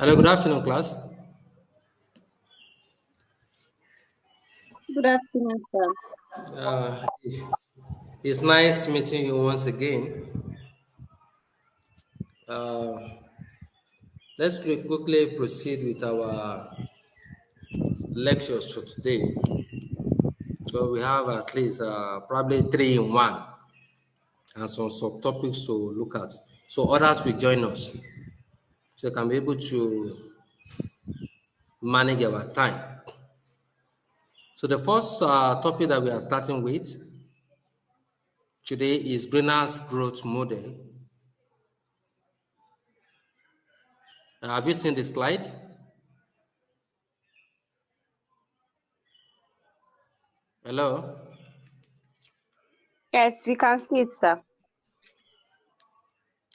Hello, good afternoon, class. Good afternoon, sir. It's nice meeting you once again. Uh, let's quickly proceed with our lectures for today. So we have at least probably three in one and some subtopics to look at. So others will join us so they can be able to manage our time. So the first topic that we are starting with today is greenhouse growth model. Have you seen the slide? Hello? Yes, we can see it, sir.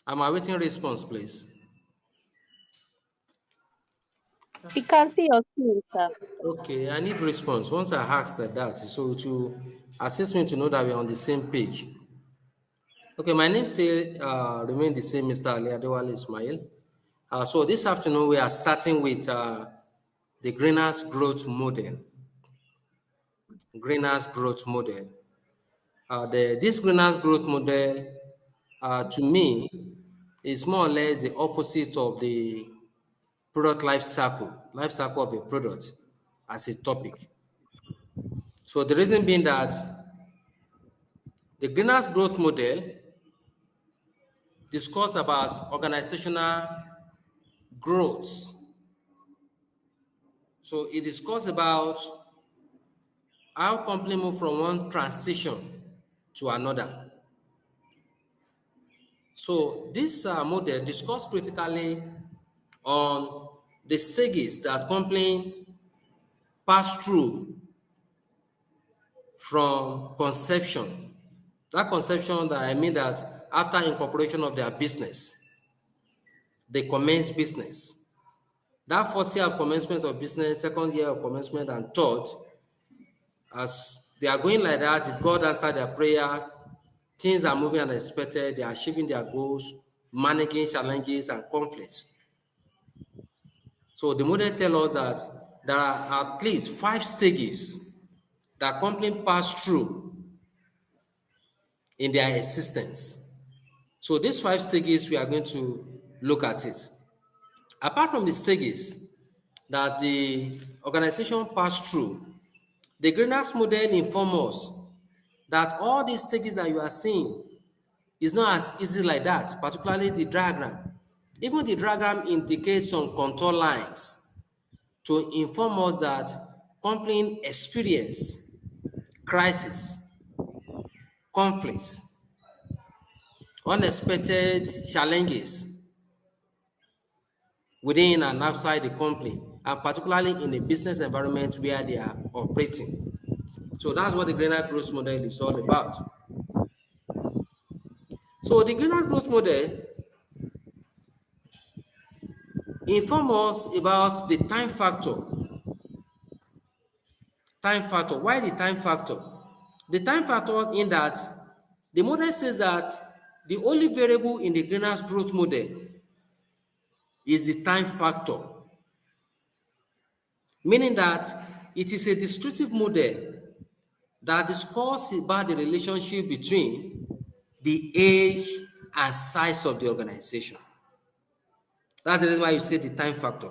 I'm awaiting response, please. We can see your screen, sir. Okay, I need response. Once I asked like that, so to assist me to know that we're on the same page. Okay, my name still remain the same, Mr. Ali Adewale Ismail. So this afternoon we are starting with the greenhouse growth model. Greenhouse growth model. This greenhouse growth model, to me, is more or less the opposite of the product life cycle of a product as a topic. So the reason being that the greenhouse growth model discuss about organizational growth. So it discuss about how company move from one transition to another. So this model discuss critically on the stages that company pass through from conception. That conception that I mean that after incorporation of their business, they commence business. That first year of commencement of business, second year of commencement, and third, as they are going like that, if God answered their prayer, things are moving unexpected, they are achieving their goals, managing challenges and conflicts. So the model tells us that there are at least 5 stages that company pass through in their existence. So these 5 stages, we are going to look at it. Apart from the stages that the organization passed through, the greenhouse model informs us that all these stages that you are seeing is not as easy like that, particularly the diagram. Even the diagram indicates some contour lines to inform us that company experience crisis, conflicts, unexpected challenges within and outside the company, and particularly in a business environment where they are operating. So that's what the greenhouse growth model is all about. So the greenhouse growth model inform us about the time factor. Time factor. Why the time factor? The time factor in that the model says that the only variable in the greenhouse growth model is the time factor, meaning that it is a descriptive model that discusses about the relationship between the age and size of the organization. That's the reason why you say the time factor,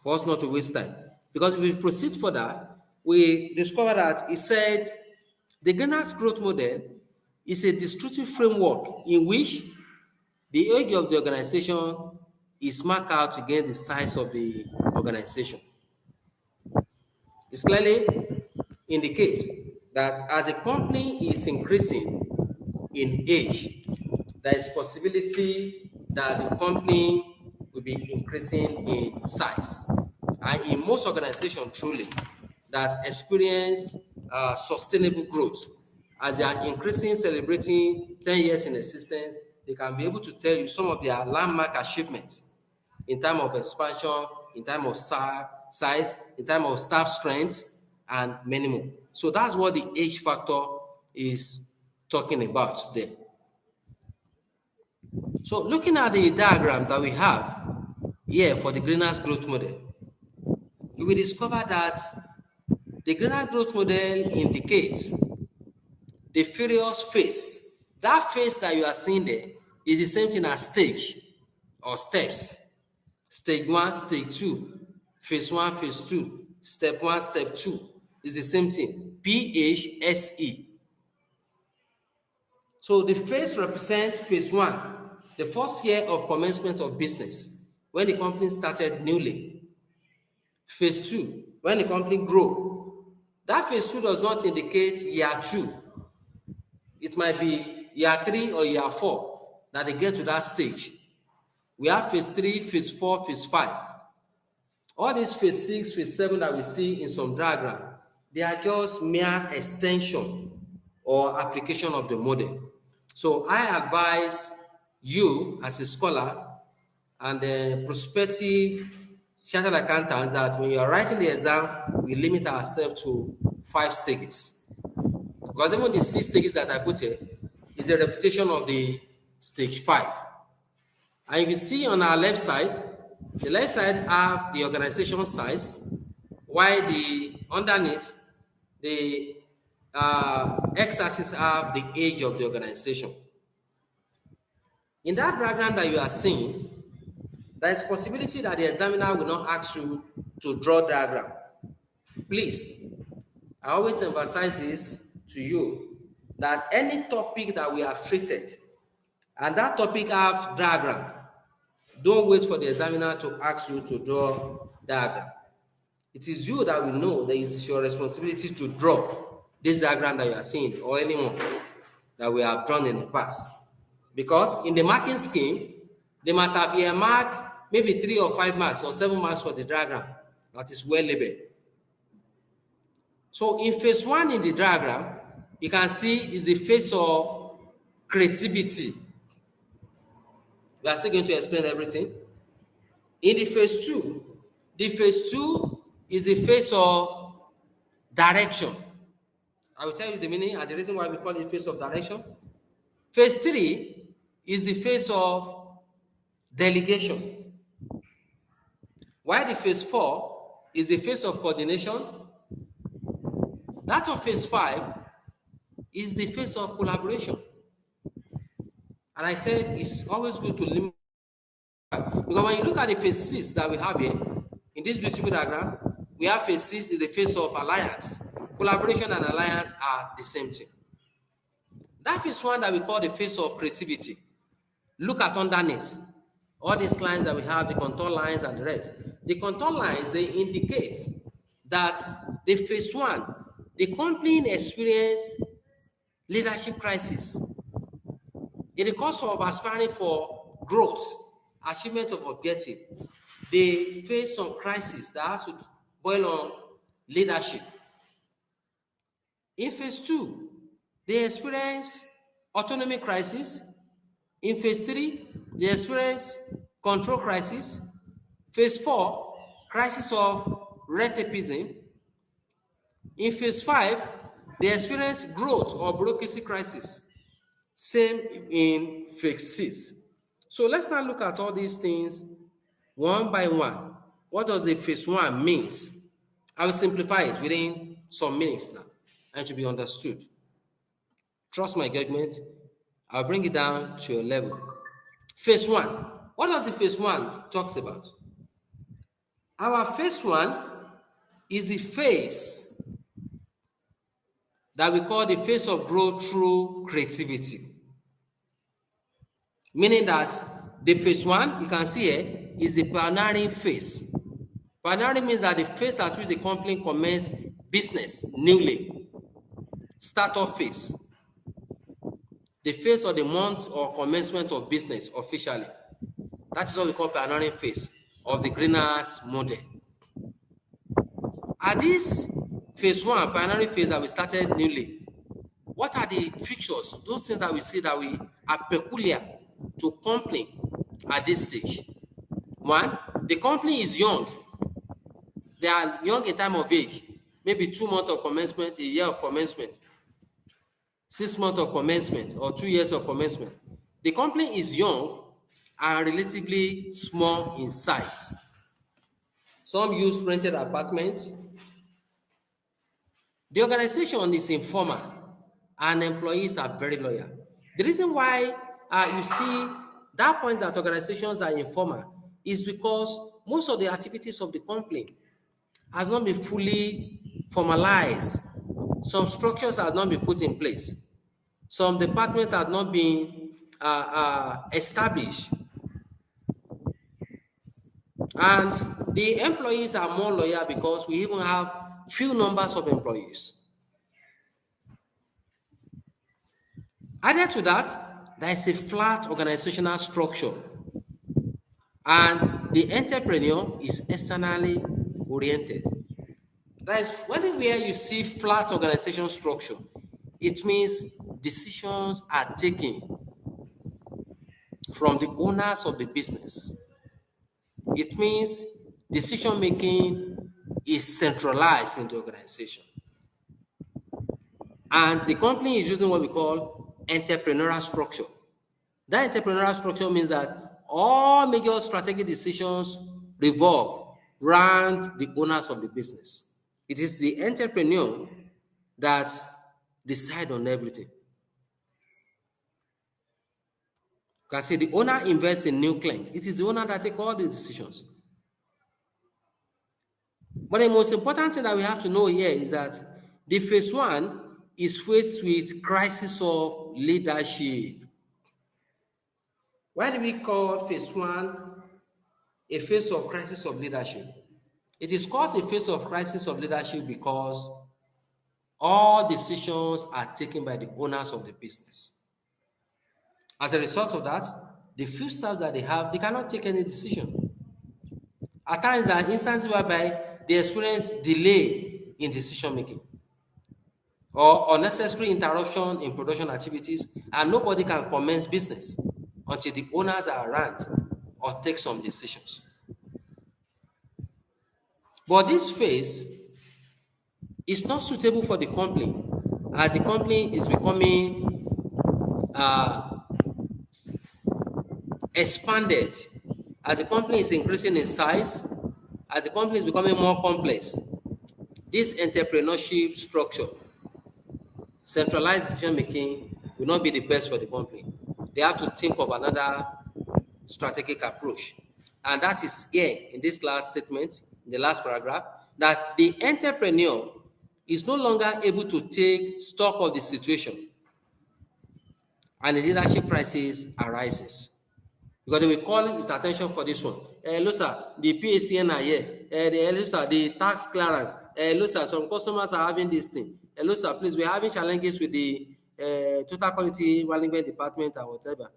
for us not to waste time. Because if we proceed further, we discover that it said the greenhouse growth model is a descriptive framework in which the age of the organization is marked out against the size of the organization. It clearly indicates that as a company is increasing in age, there is possibility that the company will be increasing in size. And in most organizations, truly, that experience sustainable growth, as they are increasing, celebrating 10 years in existence, they can be able to tell you some of their landmark achievements in terms of expansion, in terms of size, in terms of staff strength, and many more. So that's what the age factor is talking about there. So looking at the diagram that we have, here for the Greenhouse growth model, you will discover that the Greenhouse growth model indicates the various phase. That phase that you are seeing there is the same thing as stage or steps. Stage 1, stage 2, phase 1, phase 2, step 1, step 2 is the same thing. PHSE. So the phase represents phase 1, the first year of commencement of business, when the company started newly. Phase 2, when the company grew. That phase 2 does not indicate year 2. It might be year 3 or year 4 that they get to that stage. We have phase 3, phase 4, phase 5. All these phase 6, phase 7 that we see in some diagram, they are just mere extension or application of the model. So I advise you as a scholar and a prospective chartered accountant that when you are writing the exam, we limit ourselves to 5 stages. Because even the 6 stages that I put here is a repetition of the stage 5. And if you see on our left side, the left side have the organization size, while the underneath, the x-axis have the age of the organization. In that diagram that you are seeing, there is possibility that the examiner will not ask you to draw diagram. Please, I always emphasize this to you, that any topic that we have treated and that topic have diagram, don't wait for the examiner to ask you to draw diagram. It is you that will know that it is your responsibility to draw this diagram that you are seeing, or anyone that we have drawn in the past. Because in the marking scheme, they might have earmarked maybe 3 or 5 marks or 7 marks for the diagram that is well labeled. So in phase 1 in the diagram, you can see is the phase of creativity. We are still going to explain everything. In the phase 2, the phase 2 is the phase of direction. I will tell you the meaning and the reason why we call it phase of direction. Phase 3 is the phase of delegation. While the phase 4 is the phase of coordination. That of phase 5 is the phase of collaboration. And I said it's always good to limit, because when you look at the phase 6 that we have here, in this beautiful diagram, we have phase 6 is the phase of alliance. Collaboration and alliance are the same thing. That phase 1 that we call the phase of creativity. Look at underneath. All these lines that we have, the contour lines and the rest. The contour lines, they indicate that the phase 1, the company experienced leadership crisis. In the course of aspiring for growth, achievement of objective, they face some crisis that has to boil on leadership. In phase 2, they experience autonomy crisis. In phase 3, they experience control crisis. Phase 4, crisis of red tapeism. In phase 5, they experience growth or bureaucracy crisis. Same in phase 6. So let's now look at all these things one by one. What does the phase 1 means? I will simplify it within some minutes now and to be understood. Trust my judgment. I'll bring it down to your level. Phase 1. What does the phase 1 talks about? Our phase 1 is the phase that we call the phase of growth through creativity. Meaning that the phase 1, you can see here, is the pioneering phase. Pioneering means that the phase at which the company commenced business newly. Startup phase. The phase of the month or commencement of business officially. That is what we call pioneering phase of the Greenhouse model. At this phase 1, pioneering phase that we started newly, what are the features, those things that we see that we are peculiar to company at this stage? 1, the company is young. They are young in time of age, maybe 2 months of commencement, a year of commencement, 6 months of commencement, or 2 years of commencement. The company is young are relatively small in size. Some use rented apartments. The organization is informal and employees are very loyal. The reason why you see that point that organizations are informal is because most of the activities of the company has not been fully formalized. Some structures have not been put in place. Some departments have not been established. And the employees are more loyal because we even have few numbers of employees. Added to that, there is a flat organizational structure, and the entrepreneur is externally oriented. That is, where you see flat organization structure, it means decisions are taken from the owners of the business. It means decision making is centralized in the organization. And the company is using what we call entrepreneurial structure. That entrepreneurial structure means that all major strategic decisions revolve around the owners of the business. It is the entrepreneur that decide on everything. You can say the owner invests in new clients. It is the owner that takes all the decisions. But the most important thing that we have to know here is that the phase one is faced with crisis of leadership. Why do we call phase one a phase of crisis of leadership? It is called a phase of crisis of leadership because all decisions are taken by the owners of the business. As a result of that, the few staff that they have, they cannot take any decision. At times, there are instances whereby they experience delay in decision making or unnecessary interruption in production activities, and nobody can commence business until the owners are around or take some decisions. But this phase is not suitable for the company, as the company is becoming expanded, as the company is increasing in size, as the company is becoming more complex. This entrepreneurship structure, centralized decision making, will not be the best for the company. They have to think of another strategic approach. And that is here in this last statement, in the last paragraph, that the entrepreneur is no longer able to take stock of the situation and the leadership crisis arises. Because they will call his attention for this one. Hello, sir, the PACN are here. Hello, sir, the tax clearance. Hello, sir, some customers are having this thing. Hello, sir, please, we're having challenges with the total quality management department or whatever.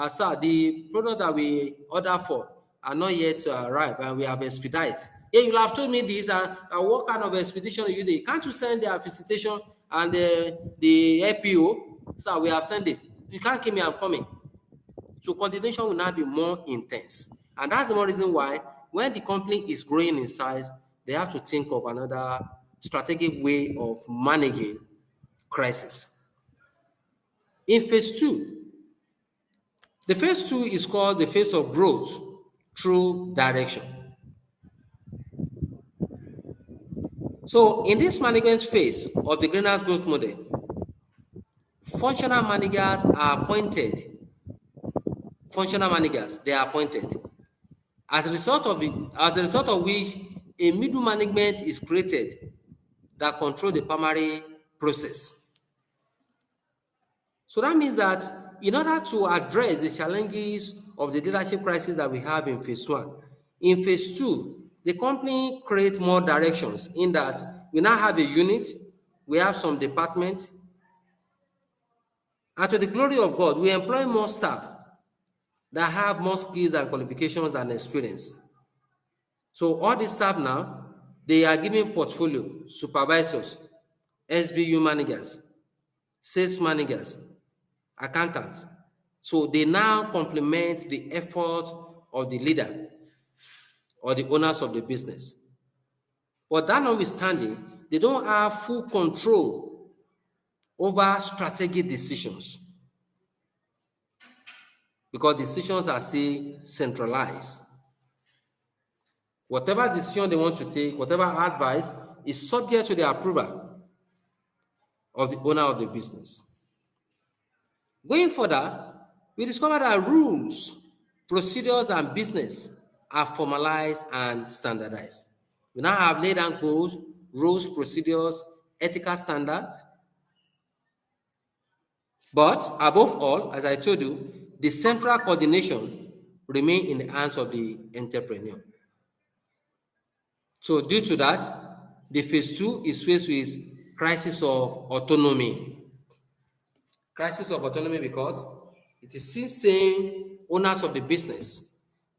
Sir, the product that we order for are not yet to arrive and we have expedite. Yeah, you'll have told me this and what kind of expedition you do? Can't you send their visitation and the APO? Sir, we have sent it. You can't keep me, I'm coming. So coordination will now be more intense. And that's the more reason why when the company is growing in size, they have to think of another strategic way of managing crisis. In phase two, the phase two is called the phase of growth through direction. So in this management phase of the Greenhouse growth model, functional managers are appointed. Functional managers, they are appointed. As a result of which a middle management is created that control the primary process. So that means that in order to address the challenges of the leadership crisis that we have in phase one, in phase two, the company creates more directions in that we now have a unit, we have some departments, and to the glory of God, we employ more staff that have more skills and qualifications and experience. So all the staff now, they are given portfolio, supervisors, SBU managers, sales managers, accountants. So they now complement the effort of the leader or the owners of the business. But that notwithstanding, they don't have full control over strategic decisions. because decisions are still centralized. Whatever decision they want to take, whatever advice is subject to the approval of the owner of the business. Going further, we discover that rules, procedures, and business are formalized and standardized. We now have laid down goals, rules, procedures, ethical standards. But above all, as I told you, the central coordination remain in the hands of the entrepreneur. So due to that, the phase two is faced with crisis of autonomy. Crisis of autonomy because it is still saying owners of the business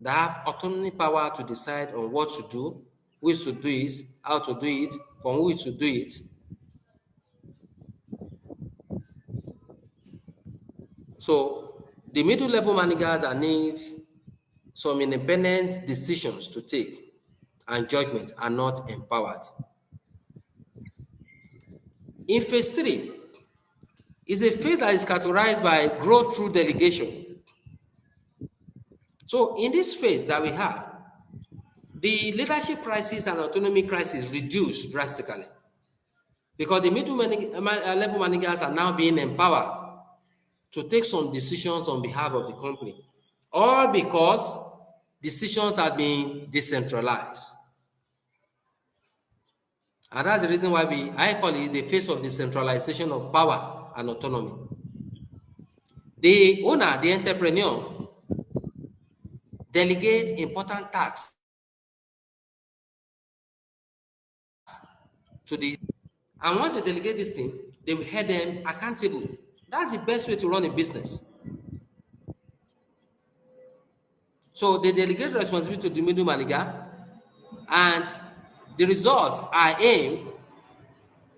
that have autonomy power to decide on what to do, which to do it, how to do it, from who to do it. So the middle level managers are need some independent decisions to take and judgment are not empowered. In phase three, is a phase that is characterized by growth through delegation. So in this phase that we have, the leadership crisis and autonomy crisis reduced drastically because the middle level managers are now being empowered to take some decisions on behalf of the company, all because decisions are being decentralized. And that's the reason why I call it the phase of decentralization of power and autonomy. The owner, the entrepreneur, delegates important tasks to the, and once they delegate this thing, they will hold them accountable. That's the best way to run a business. So they delegate responsibility to the middle manager, and the results are aimed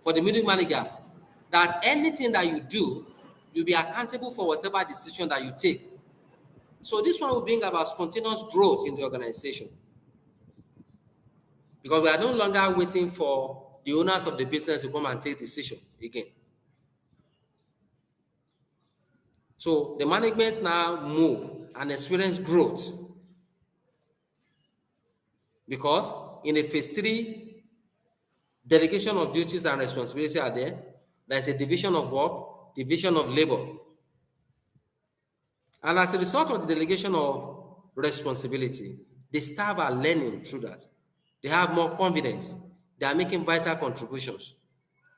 for the middle manager that anything that you do, you'll be accountable for whatever decision that you take. So this one will bring about spontaneous growth in the organization because we are no longer waiting for the owners of the business to come and take decision again. So the management now move and experience growth because in a phase three, delegation of duties and responsibility are there. There is a division of work, division of labor. And as a result of the delegation of responsibility, the staff are learning through that. They have more confidence. They are making vital contributions.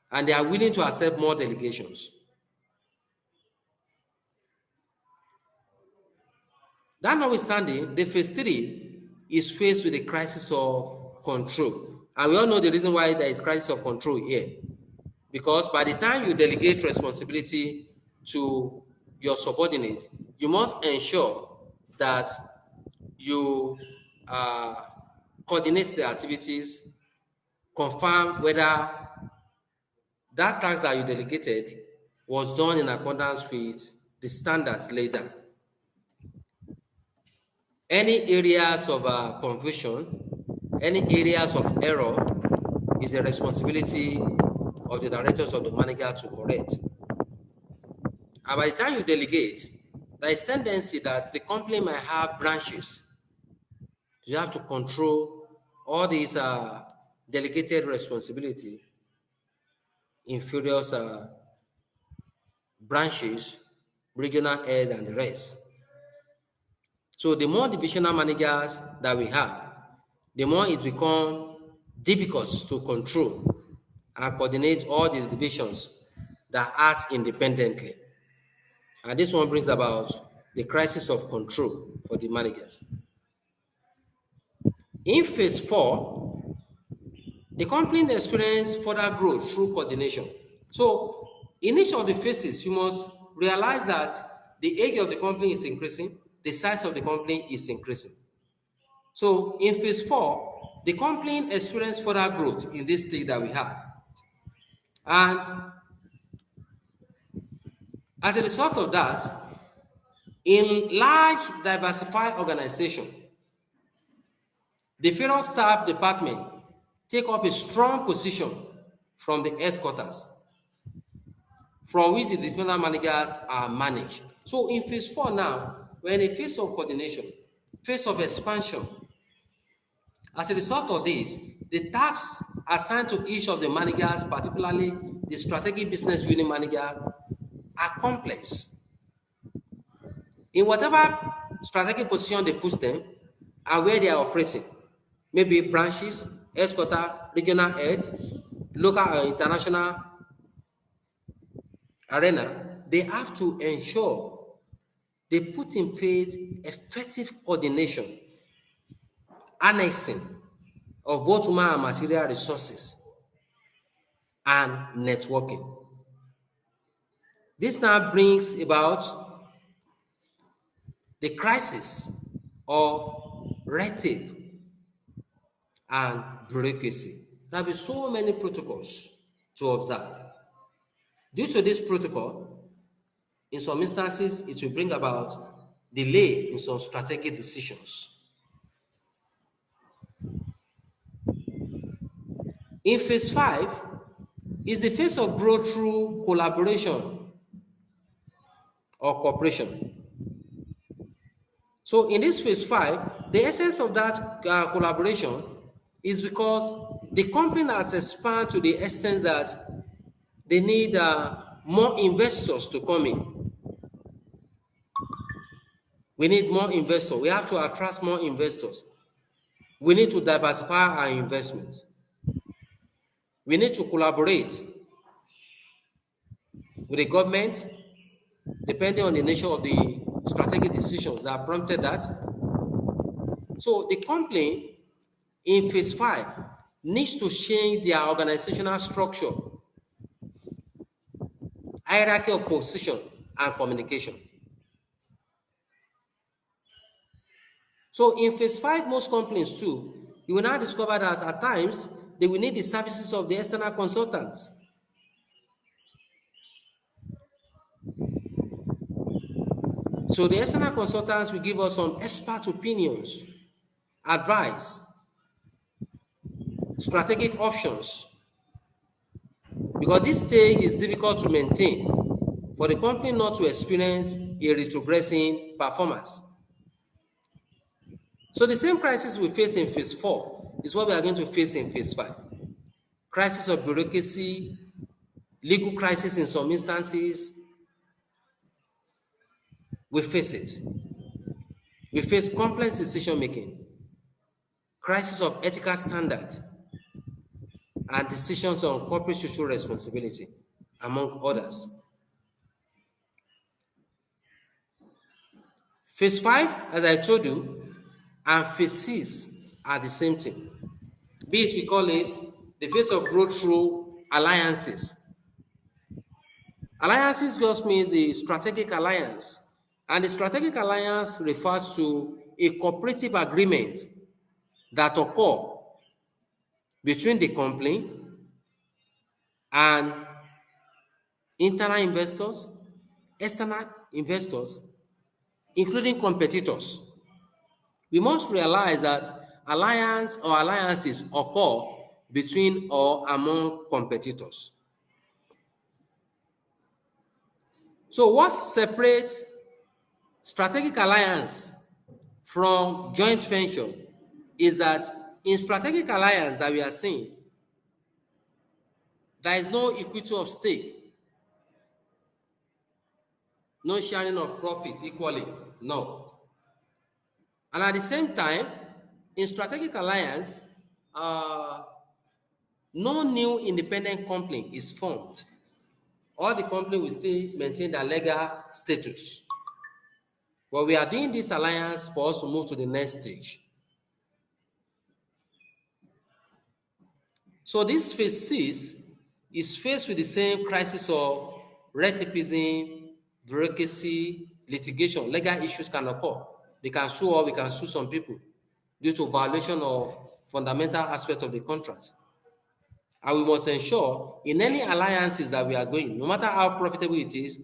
And they are willing to accept more delegations. That notwithstanding, the phase three is faced with a crisis of control. And we all know the reason why there is crisis of control here. Because by the time you delegate responsibility to your subordinate, you must ensure that you coordinate the activities, confirm whether that task that you delegated was done in accordance with the standards laid down. Any areas of confusion, any areas of error is the responsibility of the directors of the manager to correct. And by the time you delegate, there is tendency that the company might have branches. You have to control all these delegated responsibility in various branches, regional head, and the rest. So the more divisional managers that we have, the more it's become difficult to control and coordinate all the divisions that act independently. And this one brings about the crisis of control for the managers. In phase four, the company experienced further growth through coordination. So in each of the phases, you must realize that the age of the company is increasing, the size of the company is increasing. So in phase four, the company experienced further growth in this stage that we have. And as a result of that, in large diversified organization, the federal staff department take up a strong position from the headquarters, from which the divisional managers are managed. So in phase four now, We're in a phase of coordination, phase of expansion. As a result of this, the tasks assigned to each of the managers, particularly the strategic business unit manager, are complex. In whatever strategic position they put them and where they are operating, maybe branches, headquarters, regional head, local or international arena, they have to ensure they put in place effective coordination, annexing of both human and material resources, and networking. This now brings about the crisis of red tape and bureaucracy. There will be so many protocols to observe. Due to this protocol, in some instances, it will bring about delay in some strategic decisions. In phase 5 is the phase of growth through collaboration or cooperation. So in this phase 5, the essence of that collaboration is because the company has expanded to the extent that they need more investors to come in. We need more investors. We have to attract more investors. We need to diversify our investments. We need to collaborate with the government, depending on the nature of the strategic decisions that prompted that. So the company in phase 5 needs to change their organizational structure, hierarchy of position, and communication. So in phase 5, most companies too, you will now discover that at times they will need the services of the external consultants. So the external consultants will give us some expert opinions, advice, strategic options, because this stage is difficult to maintain for the company not to experience a retrogressing performance. So the same crisis we face in phase 4 is what we are going to face in phase 5. Crisis of bureaucracy, legal crisis in some instances. We face it. We face complex decision making, crisis of ethical standard, and decisions on corporate social responsibility, among others. Phase 5, as I told you, and phase 6 are the same thing. Be it we call it the phase of growth through alliances. Alliances just means the strategic alliance, and the strategic alliance refers to a cooperative agreement that occur between the company and internal investors, external investors, including competitors. We must realize that alliance or alliances occur between or among competitors. So what separates strategic alliance from joint venture is that in strategic alliance that we are seeing, there is no equity of stake, no sharing of profit equally, no. And at the same time, in strategic alliance, no new independent company is formed. All the company will still maintain their legal status. But we are doing this alliance for us to move to the next stage. So this phase 6 is faced with the same crisis of red tapeism, bureaucracy, litigation. Legal issues can occur. They can sue or we can sue some people due to violation of fundamental aspects of the contract. And we must ensure in any alliances that we are going, no matter how profitable it is,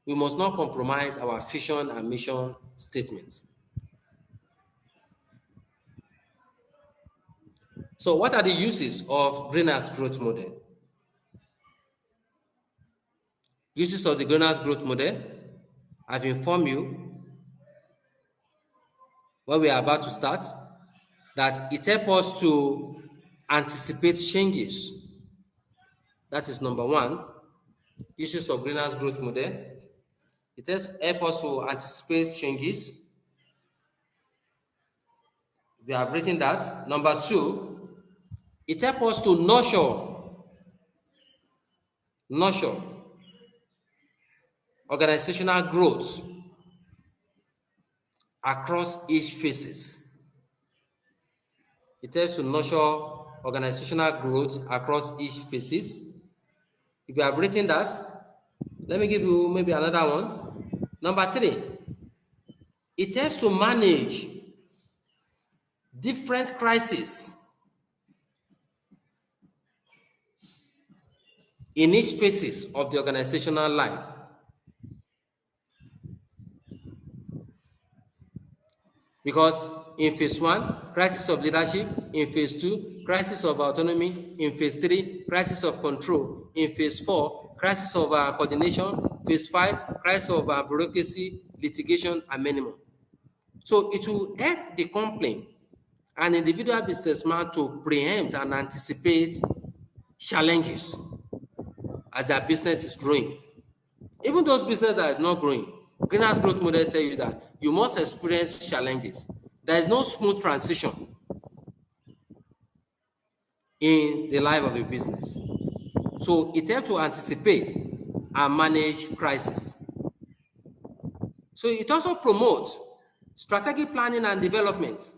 we must not compromise our vision and mission statements. So what are the uses of Greener's growth model? Uses of the Greener's growth model, I've informed you. what we are about to start, that it helps us to anticipate changes. That is number one, uses of greenhouse growth model. It helps us to anticipate changes. We have written that. Number two, it helps us to nurture organizational growth across each phases. It helps to nurture organizational growth across each phases. If you have written that, let me give you maybe another one. Number three, it helps to manage different crises in each phases of the organizational life. Because in phase one, crisis of leadership. In phase two, crisis of autonomy. In phase three, crisis of control. In phase four, crisis of coordination. Phase five, crisis of bureaucracy, litigation, and many more. So it will help the company and individual businessman to preempt and anticipate challenges as their business is growing. Even those businesses that are not growing, greenhouse growth model tell you that you must experience challenges. There is no smooth transition in the life of a business. So it helps to anticipate and manage crisis. So it also promotes strategic planning and development.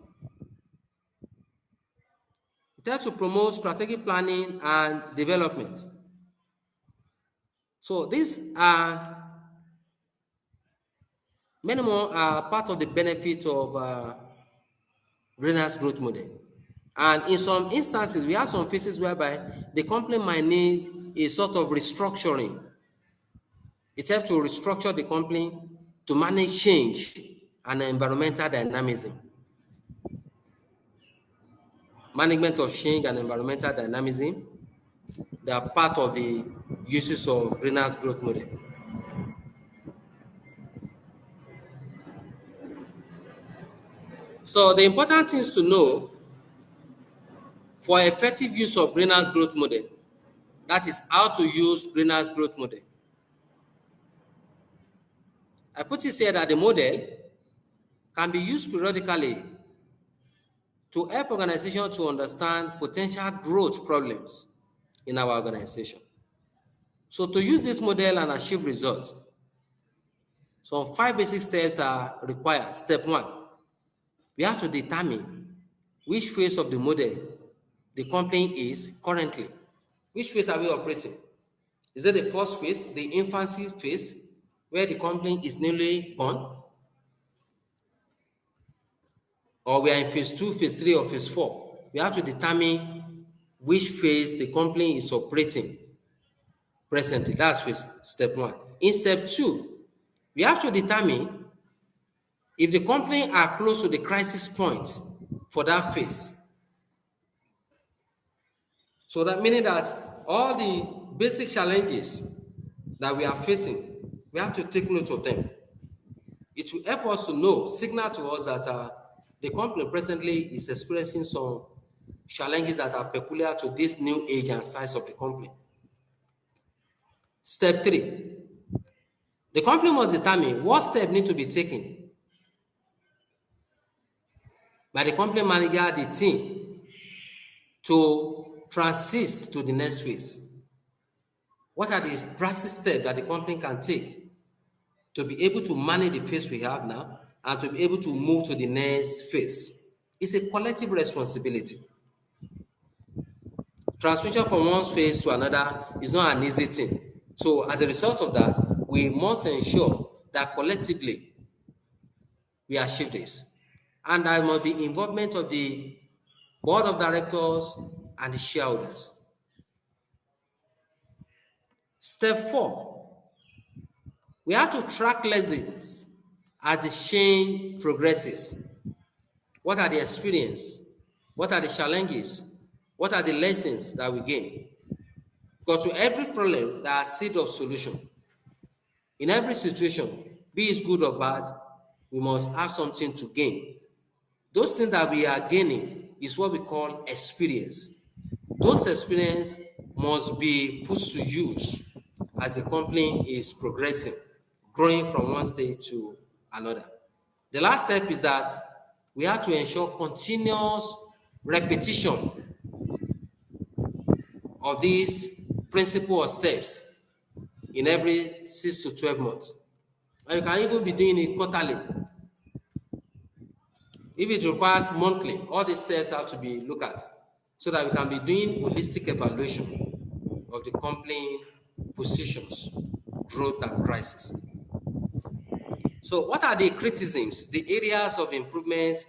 It helps to promote strategic planning and development. So these are many more are part of the benefit of greenhouse growth model. And in some instances, we have some phases whereby the company might need a sort of restructuring. It helps to restructure the company to manage change and environmental dynamism. Management of change and environmental dynamism, they are part of the uses of greenhouse growth model. So the important things to know for effective use of greenhouse growth model, that is how to use greenhouse growth model. I put it here that the model can be used periodically to help organizations to understand potential growth problems in our organization. So to use this model and achieve results, some 5 basic steps are required. Step 1, we have to determine which phase of the model the company is currently. Which phase are we operating? Is it the first phase, the infancy phase, where the company is newly born? Or we are in phase 2, phase 3, or phase 4? We have to determine which phase the company is operating presently. That's phase step 1. In step 2, we have to determine if the company are close to the crisis point for that phase. So that meaning that all the basic challenges that we are facing, we have to take note of them. It will help us to know, signal to us that the company presently is experiencing some challenges that are peculiar to this new age and size of the company. Step 3, the company must determine what steps need to be taken by the company manager, the team, to transit to the next phase. What are the drastic steps that the company can take to be able to manage the phase we have now and to be able to move to the next phase? It's a collective responsibility. Transmission from one phase to another is not an easy thing. So as a result of that, we must ensure that collectively we achieve this. And there must be involvement of the board of directors and the shareholders. Step 4, we have to track lessons as the change progresses. What are the experience? What are the challenges? What are the lessons that we gain? Because to every problem, there are seeds of solution. In every situation, be it good or bad, we must have something to gain. Those things that we are gaining is what we call experience. Those experience must be put to use as the company is progressing, growing from one stage to another. The last step is that we have to ensure continuous repetition of these principle or steps in every 6 to 12 months. And you can even be doing it quarterly. If it requires monthly, all these steps have to be looked at so that we can be doing holistic evaluation of the company positions, growth, and crisis. So what are the criticisms, the areas of improvement,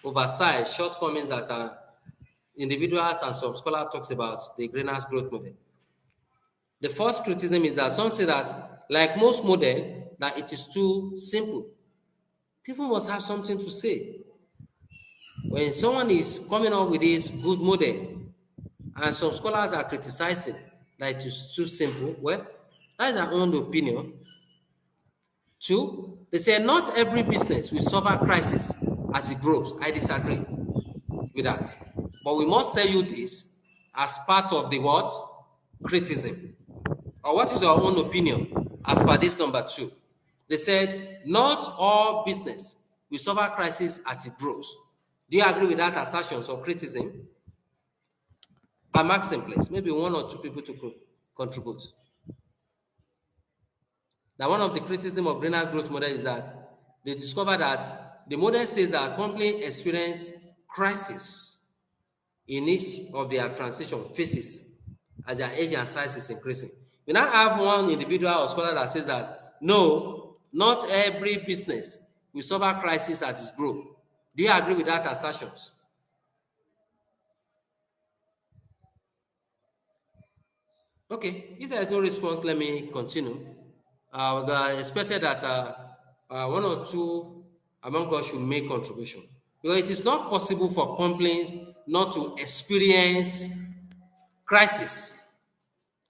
oversight, shortcomings that individuals and some scholars talks about the Greenhouse growth model? The first criticism is that some say that, like most model, that it is too simple. People must have something to say. When someone is coming up with this good model, and some scholars are criticizing that it is too simple, well, that is their own opinion. Two, they say not every business will suffer crisis as it grows. I disagree with that. But we must tell you this as part of the what? Criticism. Or what is your own opinion as per this number two? They said not all business will suffer crisis as it grows. Do you agree with that assertion or criticism? I'm asking, please. Maybe one or two people to contribute. Now, one of the criticism of Greenhouse growth model is that they discover that the model says that companies experience crisis in each of their transition phases as their age and size is increasing. We now have one individual or scholar that says that no, not every business will suffer crisis as it grows. Do you agree with that assertion? Okay, if there is no response, let me continue. We expected that one or two among us should make contribution because it is not possible for companies not to experience crisis.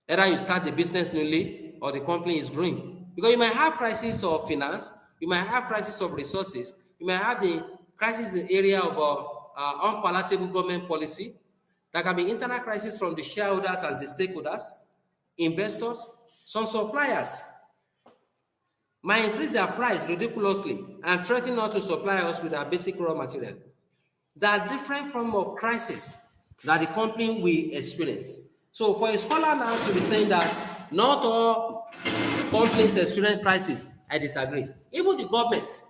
Either you start the business newly or the company is growing. Because you might have crisis of finance, you might have crisis of resources, you might have the crisis in the area of unpalatable government policy. There can be internal crisis from the shareholders and the stakeholders, investors, some suppliers might increase their price ridiculously and threaten not to supply us with our basic raw material. There are different forms of crisis that the company will experience. So for a scholar now to be saying that not all companies experience crisis, I disagree. Even the government,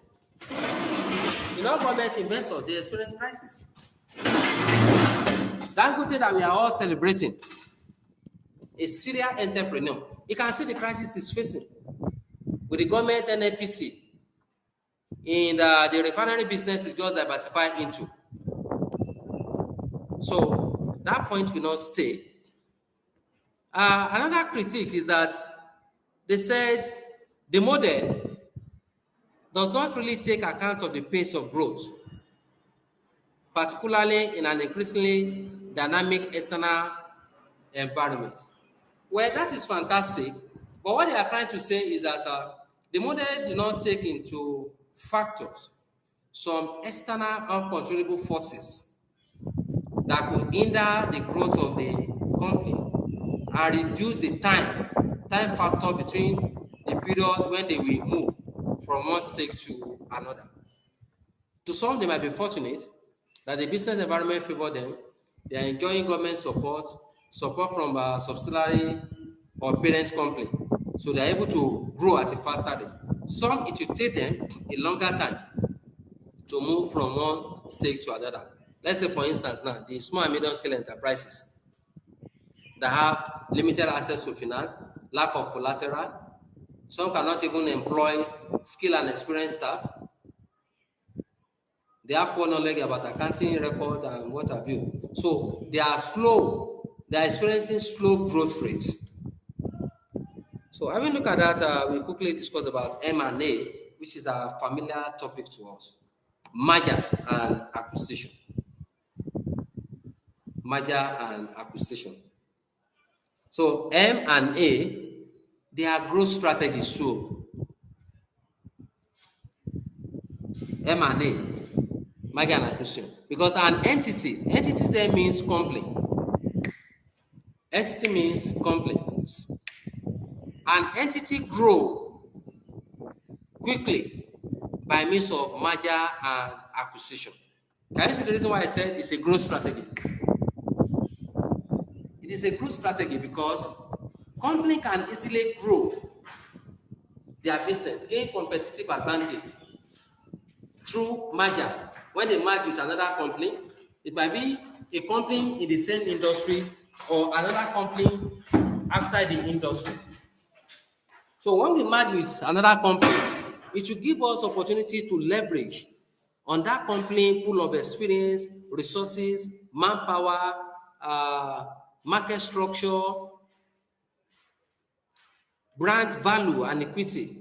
government investors, they experience crisis. That good thing that we are all celebrating, a serial entrepreneur, you can see the crisis is facing with the government NNPC in the refinery business is just diversified into. So that point will not stay. Another critique is that they said the model does not really take account of the pace of growth, particularly in an increasingly dynamic external environment. Well, that is fantastic, but what they are trying to say is that the model do not take into factors some external uncontrollable forces that could hinder the growth of the company and reduce the time factor between the period when they will move from one stage to another. To some, they might be fortunate that the business environment favor them. They are enjoying government support from a subsidiary or parent company. So they are able to grow at a faster rate. Some, it will take them a longer time to move from one stage to another. Let's say, for instance, now, the small and medium scale enterprises that have limited access to finance, lack of collateral, some cannot even employ skilled and experienced staff. They have poor knowledge about accounting record and what have you. So they are slow. They are experiencing slow growth rates. So having looked at that, we quickly discuss about M&A, which is a familiar topic to us. Merger and acquisition. Merger and acquisition. So M&A, they are growth strategies. So M&A, merger and acquisition, because an entity there means company. Entity means company. An entity grow quickly by means of merger and acquisition. Can you see the reason why I said it's a growth strategy? It is a growth strategy because company can easily grow their business, gain competitive advantage through merger. When they merge with another company, it might be a company in the same industry or another company outside the industry. So when we merge with another company, it will give us opportunity to leverage on that company pool of experience, resources, manpower, market structure, brand value, and equity.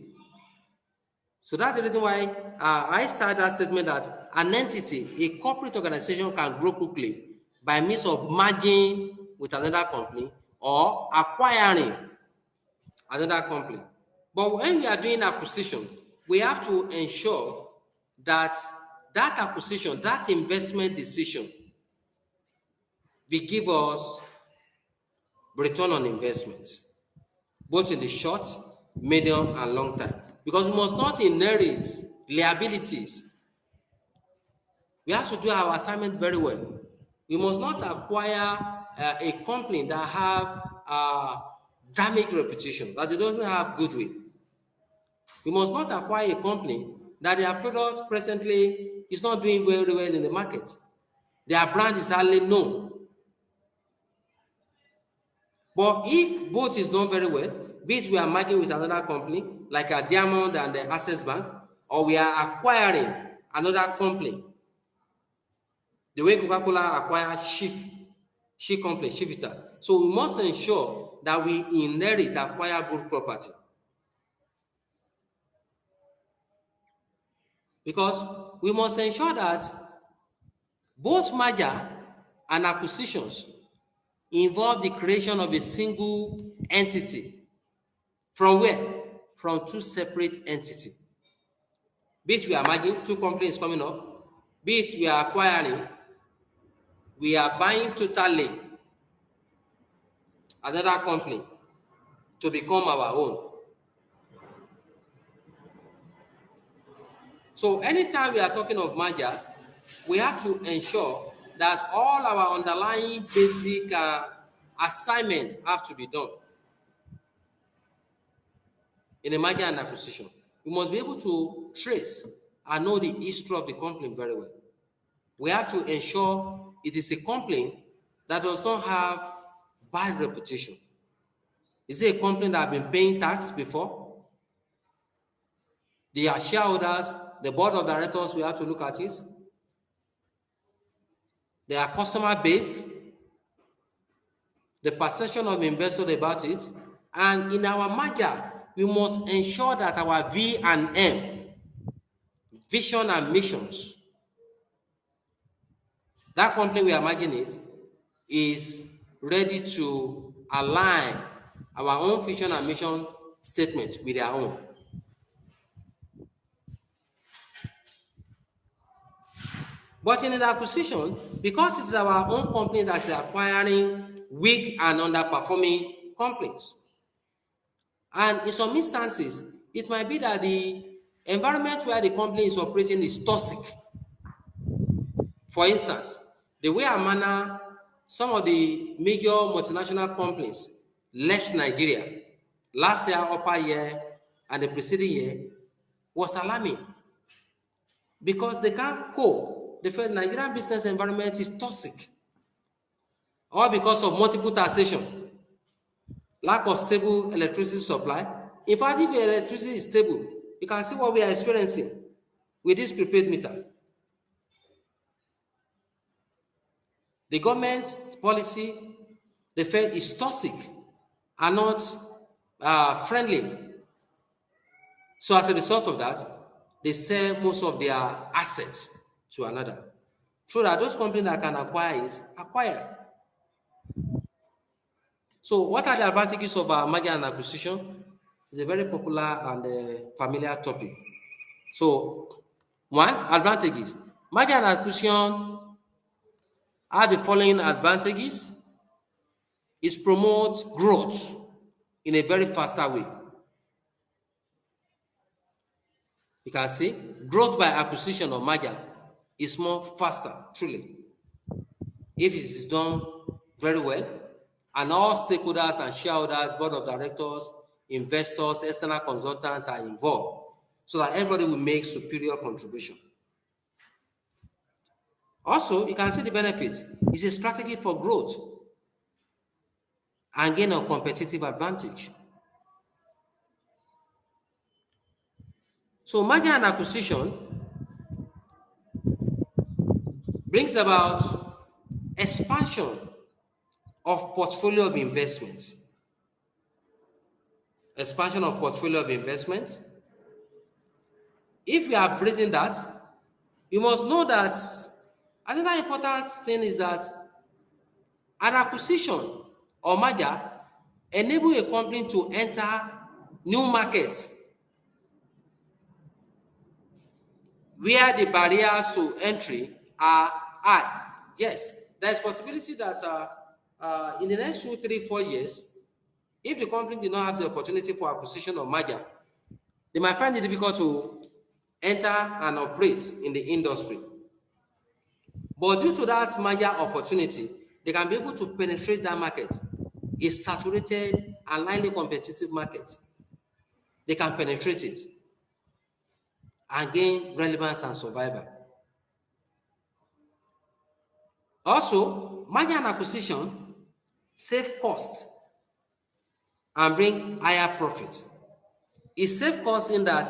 So that's the reason why I start that statement that an entity, a corporate organization, can grow quickly by means of merging with another company or acquiring another company. But when we are doing acquisition, we have to ensure that that acquisition, that investment decision, will give us return on investment, both in the short, medium, and long time. Because we must not inherit liabilities. We have to do our assignment very well. We must not acquire a company that have damaged reputation, that it doesn't have goodwill. We must not acquire a company that their product presently is not doing very well in the market. Their brand is hardly known. But if both is done very well, be it we are merging with another company, like a Diamond and the Access Bank, or we are acquiring another company, the way Coca-Cola acquires Chief company, Chivita. So we must ensure that we inherit, acquire good property. Because we must ensure that both merger and acquisitions involve the creation of a single entity. From where? From two separate entities. Be it we are merging, two companies coming up. Be it we are acquiring, we are buying totally another company to become our own. So anytime we are talking of merger, we have to ensure that all our underlying basic assignments have to be done in a merger and acquisition. We must be able to trace and know the history of the company very well. We have to ensure it is a company that does not have bad reputation. Is it a company that has been paying tax before? The shareholders, the board of directors, we have to look at it. Their customer base, the perception of investors about it, and in our merger, we must ensure that our V and M, vision and missions, that company we are merging it, is ready to align our own vision and mission statement with their own. But in an acquisition, because it's our own company that's acquiring weak and underperforming companies, and in some instances, it might be that the environment where the company is operating is toxic. For instance, the way and manner some of the major multinational companies left Nigeria last year, upper year, and the preceding year was alarming because they can't cope. They felt Nigerian business environment is toxic, all because of multiple taxation, lack of stable electricity supply. In fact, if the electricity is stable, you can see what we are experiencing with this prepaid meter. The government's policy, they felt, is toxic and not friendly. So as a result of that, they sell most of their assets to another. So that those companies that can acquire it, acquire. So what are the advantages of merger and acquisition? It's a very popular and familiar topic. So one, advantages. Merger and acquisition have the following advantages. It promotes growth in a very faster way. You can see growth by acquisition or merger is more faster, truly, if it is done very well, and all stakeholders and shareholders, board of directors, investors, external consultants are involved, so that everybody will make superior contribution. Also, you can see the benefit. It's a strategy for growth and gain a competitive advantage. So merger and acquisition brings about expansion of portfolio of investments. Expansion of portfolio of investments. If we are praising that, you must know that another important thing is that an acquisition or merger enable a company to enter new markets where the barriers to entry are high. Yes, there is possibility that in the next 2, 3, 4 years, if the company did not have the opportunity for acquisition or merger, they might find it difficult to enter and operate in the industry. But due to that merger opportunity, they can be able to penetrate that market. A saturated and highly competitive market. They can penetrate it and gain relevance and survival. Also, merger and acquisition save costs and bring higher profit. It saves costs in that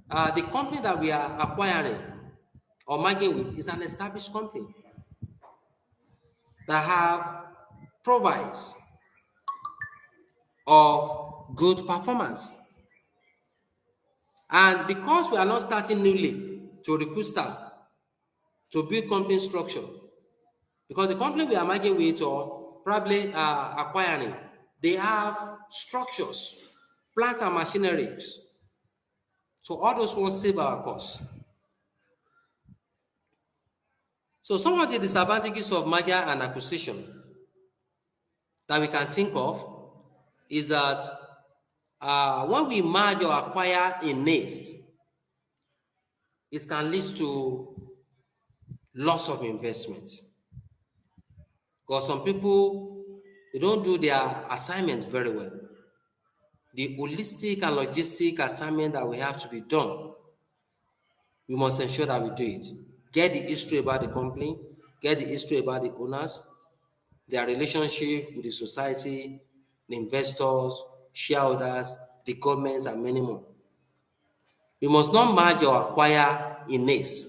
the company that we are acquiring or merging with is an established company that have provides of good performance. And because we are not starting newly to recruit staff, to build company structure, because the company we are merging with or probably acquiring, they have structures, plant and machineries. So all those will save our costs. So some of the disadvantages of merger and acquisition that we can think of is that when we merge or acquire a nest, it can lead to loss of investment. Because some people, they don't do their assignment very well. The holistic and logistic assignment that we have to be done, we must ensure that we do it. Get the history about the company, get the history about the owners, their relationship with the society, the investors, shareholders, the governments, and many more. We must not merge or acquire in nest.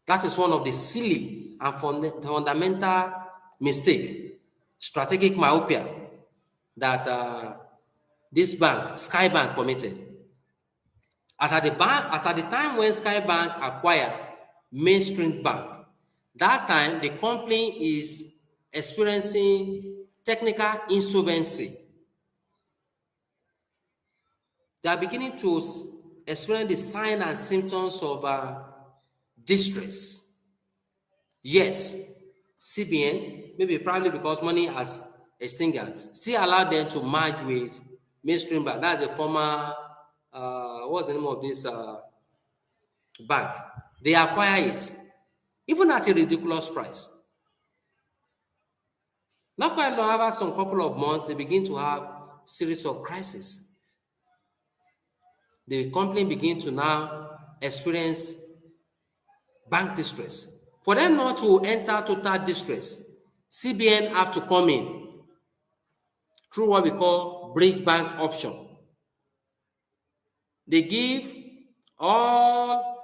That is one of the silly and fundamental mistake, strategic myopia that this bank, Sky Bank, committed. As at the time when Sky Bank acquired Mainstream Bank, that time the company is experiencing technical insolvency. They are beginning to experience the signs and symptoms of distress. Yet, CBN, maybe probably because money has extinguished, still allowed them to merge with Mainstream Bank. That's the former, what's the name of this bank? They acquire it, even at a ridiculous price. Not quite long after some couple of months, they begin to have series of crises. The company begin to now experience bank distress. For them not to enter total distress, CBN have to come in through what we call bridge bank option. They give all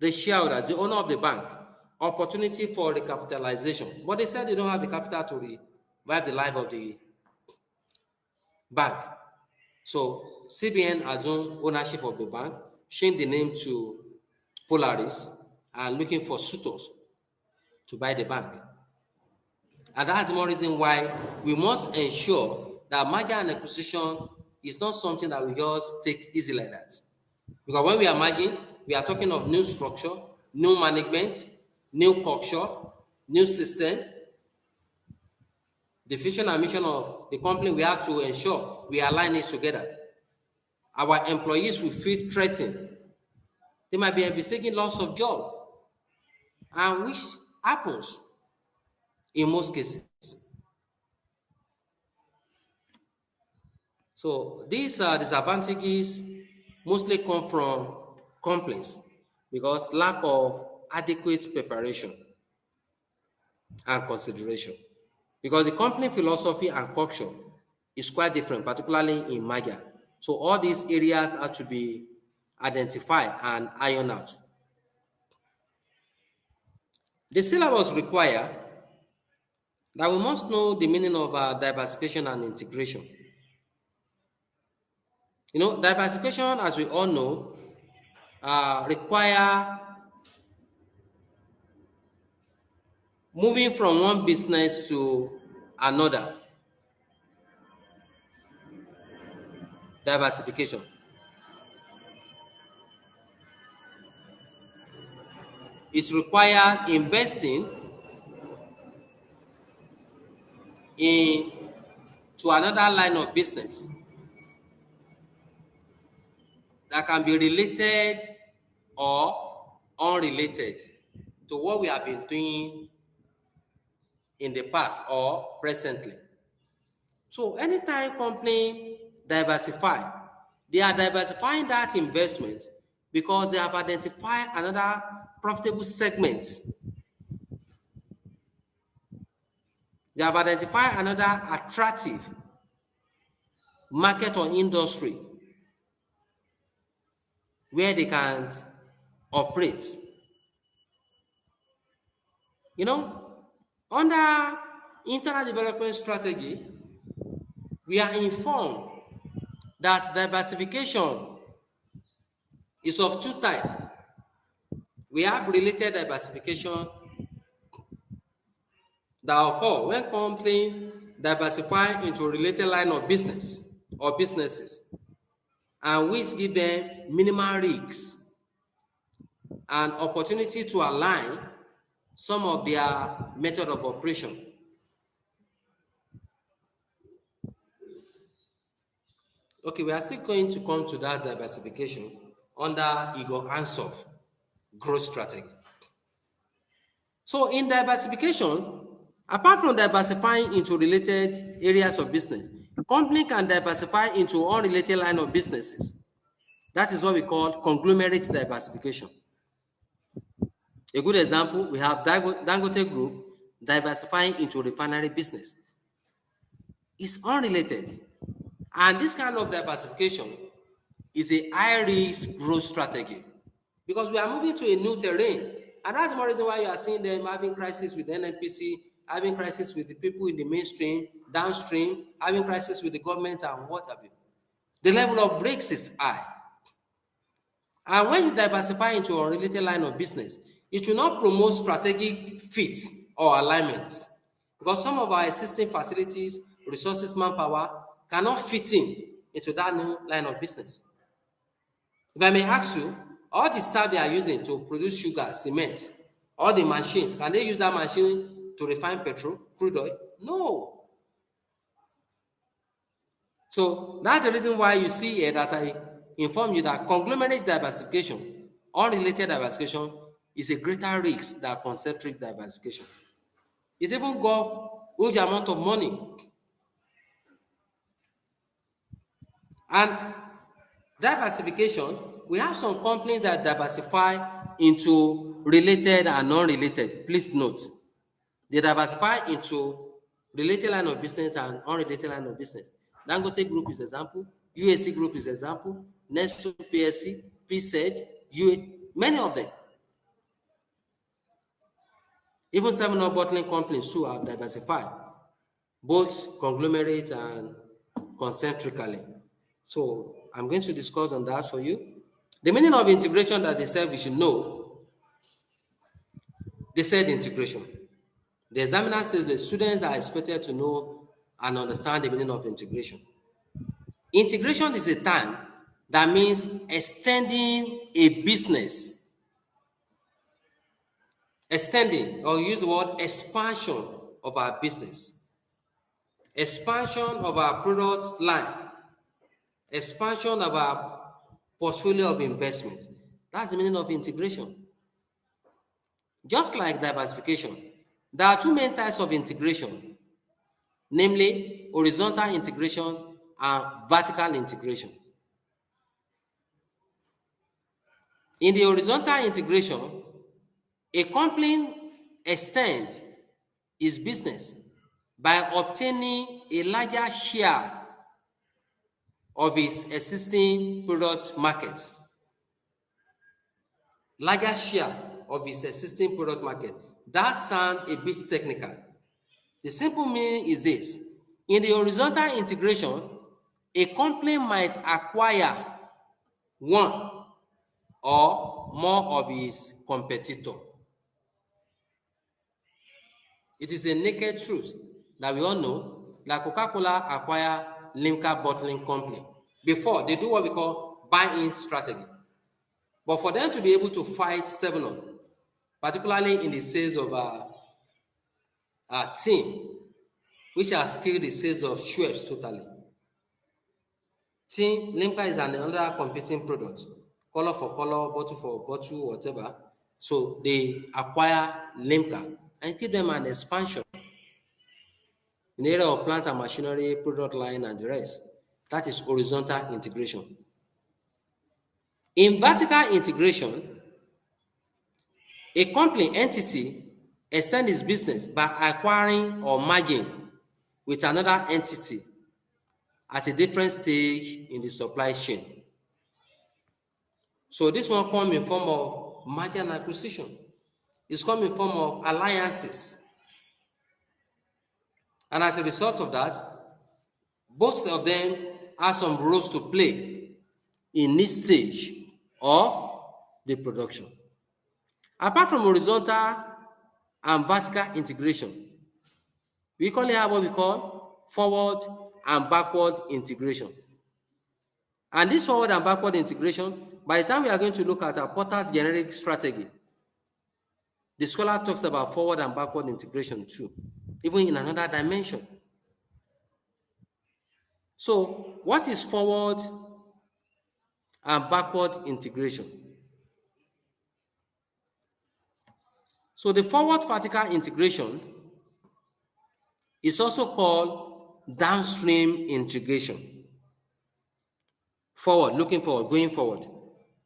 the shareholders, the owner of the bank, opportunity for recapitalization. But they said they don't have the capital to revive the life of the bank. So CBN assumed ownership of the bank, changed the name to Polaris, and looking for suitors to buy the bank. And that's more reason why we must ensure that merger and acquisition is not something that we just take easy like that. Because when we are merging, we are talking of new structure, new management, new culture, new system. The vision and mission of the company, we have to ensure we align it together. Our employees will feel threatened. They might be envisaging loss of job, and which happens in most cases. So these disadvantages mostly come from complaints because lack of adequate preparation and consideration. Because the company philosophy and culture is quite different, particularly in Magia. So all these areas have to be identified and ironed out. The syllabus require that we must know the meaning of diversification and integration. Diversification, as we all know, require moving from one business to another. Diversification. It requires investing in to another line of business that can be related or unrelated to what we have been doing in the past or presently. So anytime company diversify, they are diversifying that investment because they have identified another profitable segment. They have identified another attractive market or industry where they can operate. Under internal development strategy, we are informed that diversification is of two types. We have related diversification that occur when company diversify into a related line of business or businesses, and which give them minimal risks and opportunity to align some of their method of operation. Okay, we are still going to come to that diversification under Igor Ansov growth strategy. So in diversification, apart from diversifying into related areas of business, company can diversify into unrelated line of businesses. That is what we call conglomerate diversification. A good example, we have Dangote Group diversifying into refinery business. It's unrelated. And this kind of diversification is a high-risk growth strategy because we are moving to a new terrain. And that's one reason why you are seeing them having crisis with NNPC, having crisis with the people in the mainstream, downstream, having crisis with the government and what have you. The level of breaks is high. And when you diversify into a related line of business, it will not promote strategic fit or alignment because some of our existing facilities, resources, manpower cannot fit into that new line of business. If I may ask you, all the staff they are using to produce sugar, cement, all the machines, can they use that machine to refine petrol, crude oil? No. So that's the reason why you see here that I inform you that conglomerate diversification, unrelated diversification, is a greater risk than concentric diversification. It's even got huge amount of money. And diversification, we have some companies that diversify into related and non-related. Please note, they diversify into related line of business and unrelated line of business. Dangote Group is example, UAC Group is example, Nestle PSC, PSED, UA, many of them. Even 7 bottling companies too have diversified, both conglomerate and concentrically. So I'm going to discuss on that for you. The meaning of integration that they said we should know, they said integration. The examiner says the students are expected to know and understand the meaning of integration. Integration is a term that means extending a business extending, or use the word expansion of our business, expansion of our product line, expansion of our portfolio of investment. That's the meaning of integration. Just like diversification, there are two main types of integration, namely horizontal integration and vertical integration. In the horizontal integration, a company extends its business by obtaining a larger share of its existing product market. Larger share of its existing product market. That sounds a bit technical. The simple meaning is this. In the horizontal integration, a company might acquire one or more of its competitor. It is a naked truth that we all know that Coca-Cola acquire Limca Bottling Company. Before, they do what we call buy-in strategy. But for them to be able to fight 7-Up, particularly in the sales of our team, which has killed the sales of Schweppes totally. Team Limca is another competing product, color for color, bottle for bottle, whatever. So they acquire Limca and give them an expansion in the area of plant and machinery, product line, and the rest. That is horizontal integration. In vertical integration, a company entity extends its business by acquiring or merging with another entity at a different stage in the supply chain. So this one comes in form of merger and acquisition. It's come in form of alliances. And as a result of that, both of them have some roles to play in this stage of the production. Apart from horizontal and vertical integration, we equally have what we call forward and backward integration. And this forward and backward integration, by the time we are going to look at our Porter's generic strategy, the scholar talks about forward and backward integration too, even in another dimension. So, what is forward and backward integration? So, the forward vertical integration is also called downstream integration. Forward, looking forward, going forward.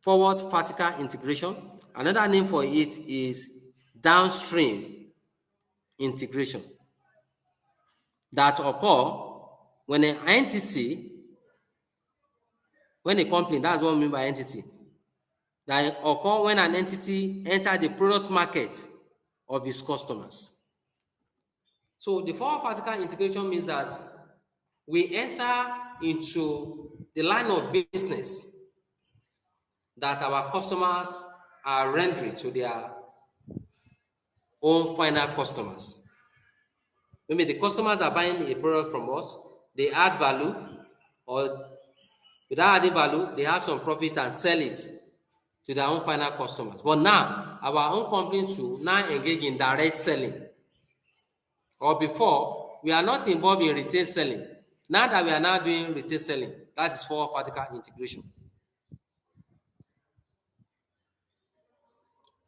Forward vertical integration. Another name for it is downstream integration that occur when an entity, when a company, that's what we mean by entity, that occur when an entity enters the product market of its customers. So the forward vertical integration means that we enter into the line of business that our customers are rendering to their own final customers. Maybe the customers are buying a product from us, they add value, or without adding value, they have some profit and sell it to their own final customers. But now, our own company too now engage in direct selling. Or before, we are not involved in retail selling. Now that we are now doing retail selling, that is for vertical integration.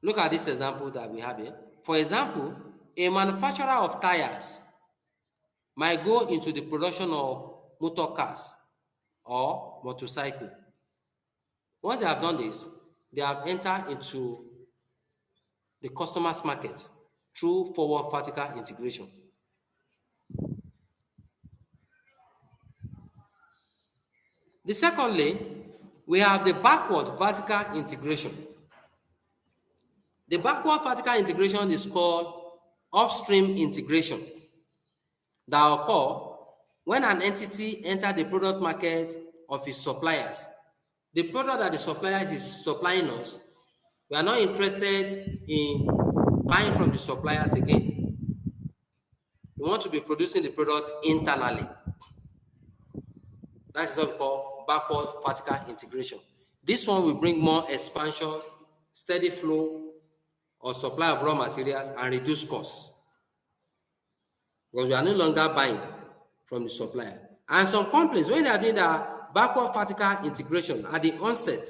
Look at this example that we have here. For example, a manufacturer of tires might go into the production of motor cars or motorcycle. Once they have done this, they have entered into the customer's market through forward vertical integration. Secondly, we have the backward vertical integration. The backward vertical integration is called upstream integration that occur when an entity enters the product market of its suppliers. The product that the suppliers is supplying us, we are not interested in buying from the suppliers again. We want to be producing the product internally. That is what we call backward vertical integration. This one will bring more expansion, steady flow or supply of raw materials and reduce costs, because we are no longer buying from the supplier. And some companies, when they are doing their backward vertical integration at the onset,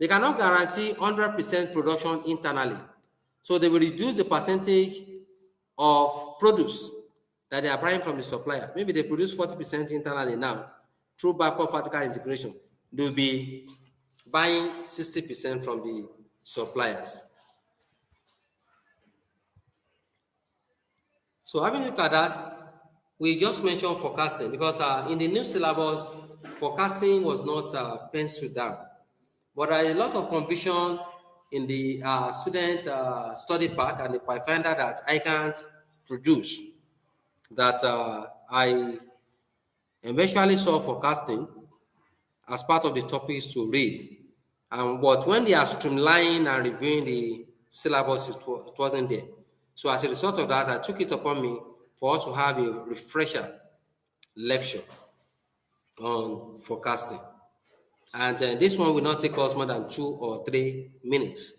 they cannot guarantee 100% production internally. So they will reduce the percentage of produce that they are buying from the supplier. Maybe they produce 40% internally now. Through backward vertical integration, they will be buying 60% from the suppliers. So having looked at that, we just mentioned forecasting, because in the new syllabus, forecasting was not penciled down. But there is a lot of confusion in the student study pack and the finder that I can't produce, that I eventually saw forecasting as part of the topics to read. But when they are streamlining and reviewing the syllabus, it wasn't there. So as a result of that, I took it upon me for us to have a refresher lecture on forecasting. And this one will not take us more than 2 or 3 minutes.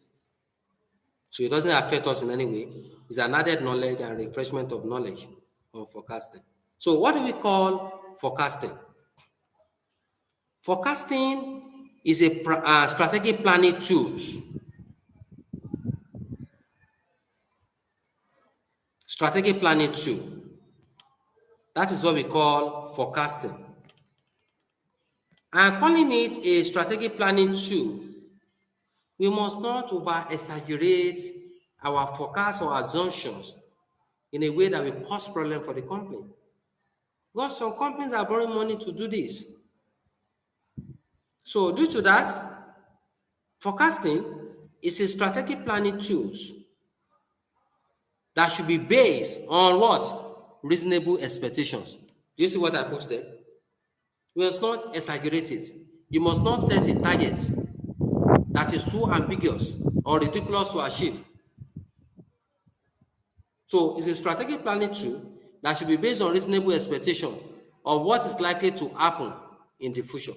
So it doesn't affect us in any way. It's an added knowledge and refreshment of knowledge on forecasting. So what do we call forecasting? Forecasting is a strategic planning tools. Strategic planning tool. That is what we call forecasting. And calling it a strategic planning tool, we must not over-exaggerate our forecasts or assumptions in a way that will cause problem for the company. Because some companies are borrowing money to do this. So due to that, forecasting is a strategic planning tools that should be based on what? Reasonable expectations. Do you see what I put there? You must not exaggerate it. You must not set a target that is too ambiguous or ridiculous to achieve. So it's a strategic planning tool that should be based on reasonable expectation of what is likely to happen in the future.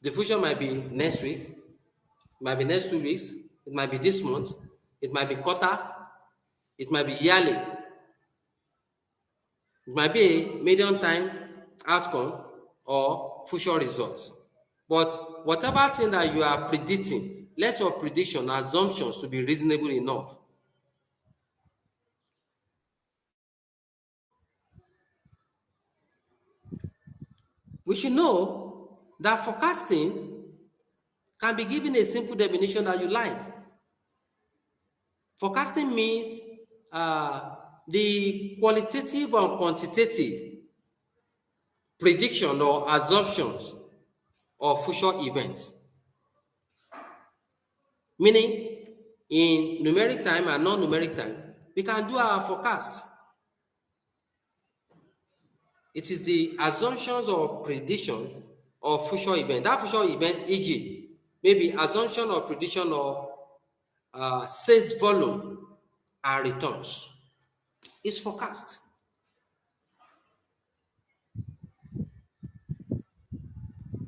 The future might be next week, it might be next 2 weeks, it might be this month, it might be quarter, it might be yearly, it might be a medium time outcome or future results. But whatever thing that you are predicting, let your prediction assumptions to be reasonable enough. We should know that forecasting can be given a simple definition that you like. Forecasting means the qualitative or quantitative prediction or assumptions of future events. Meaning, in numeric time and non-numeric time, we can do our forecast. It is the assumptions or prediction of future event. That future event, e.g., maybe assumption or prediction of sales volume and returns is forecast.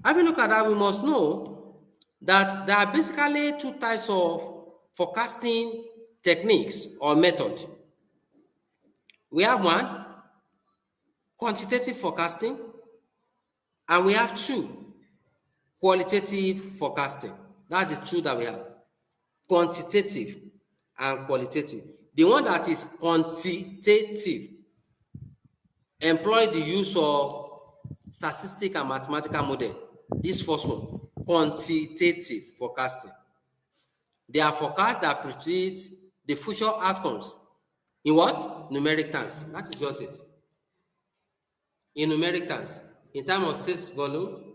Having looked at that, we must know that there are basically two types of forecasting techniques or method. We have one, quantitative forecasting, and we have two, qualitative forecasting. That's the two that we have, quantitative and qualitative. The one that is quantitative employ the use of statistical and mathematical model. This first one, quantitative forecasting. They are forecasts that predict the future outcomes in what? Numeric terms. That is just it. In numeric terms, in terms of sales volume,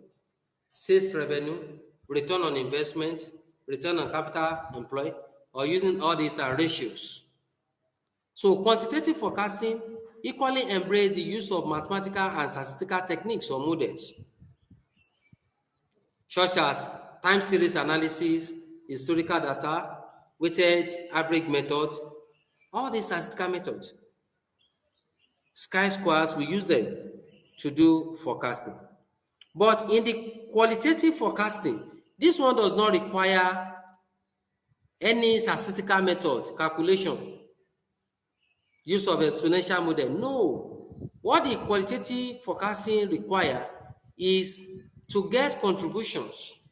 sales revenue, return on investment, return on capital employed, or using all these ratios. So quantitative forecasting equally embrace the use of mathematical and statistical techniques or models, such as time series analysis, historical data, weighted average method, all these statistical methods. Chi-squares, we use them to do forecasting. But in the qualitative forecasting, this one does not require any statistical method, calculation, use of exponential model. No. What the qualitative forecasting require is to get contributions,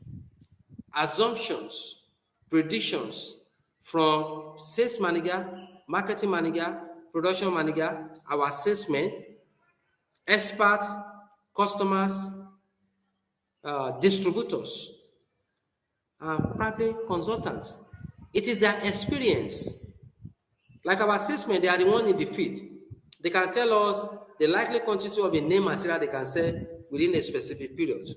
assumptions, predictions from sales manager, marketing manager, production manager, our salesmen, experts, customers, distributors, and probably consultants. It is their experience. Like our salesmen, they are the one in the field. They can tell us the likely quantity of a name material they can sell within a specific period.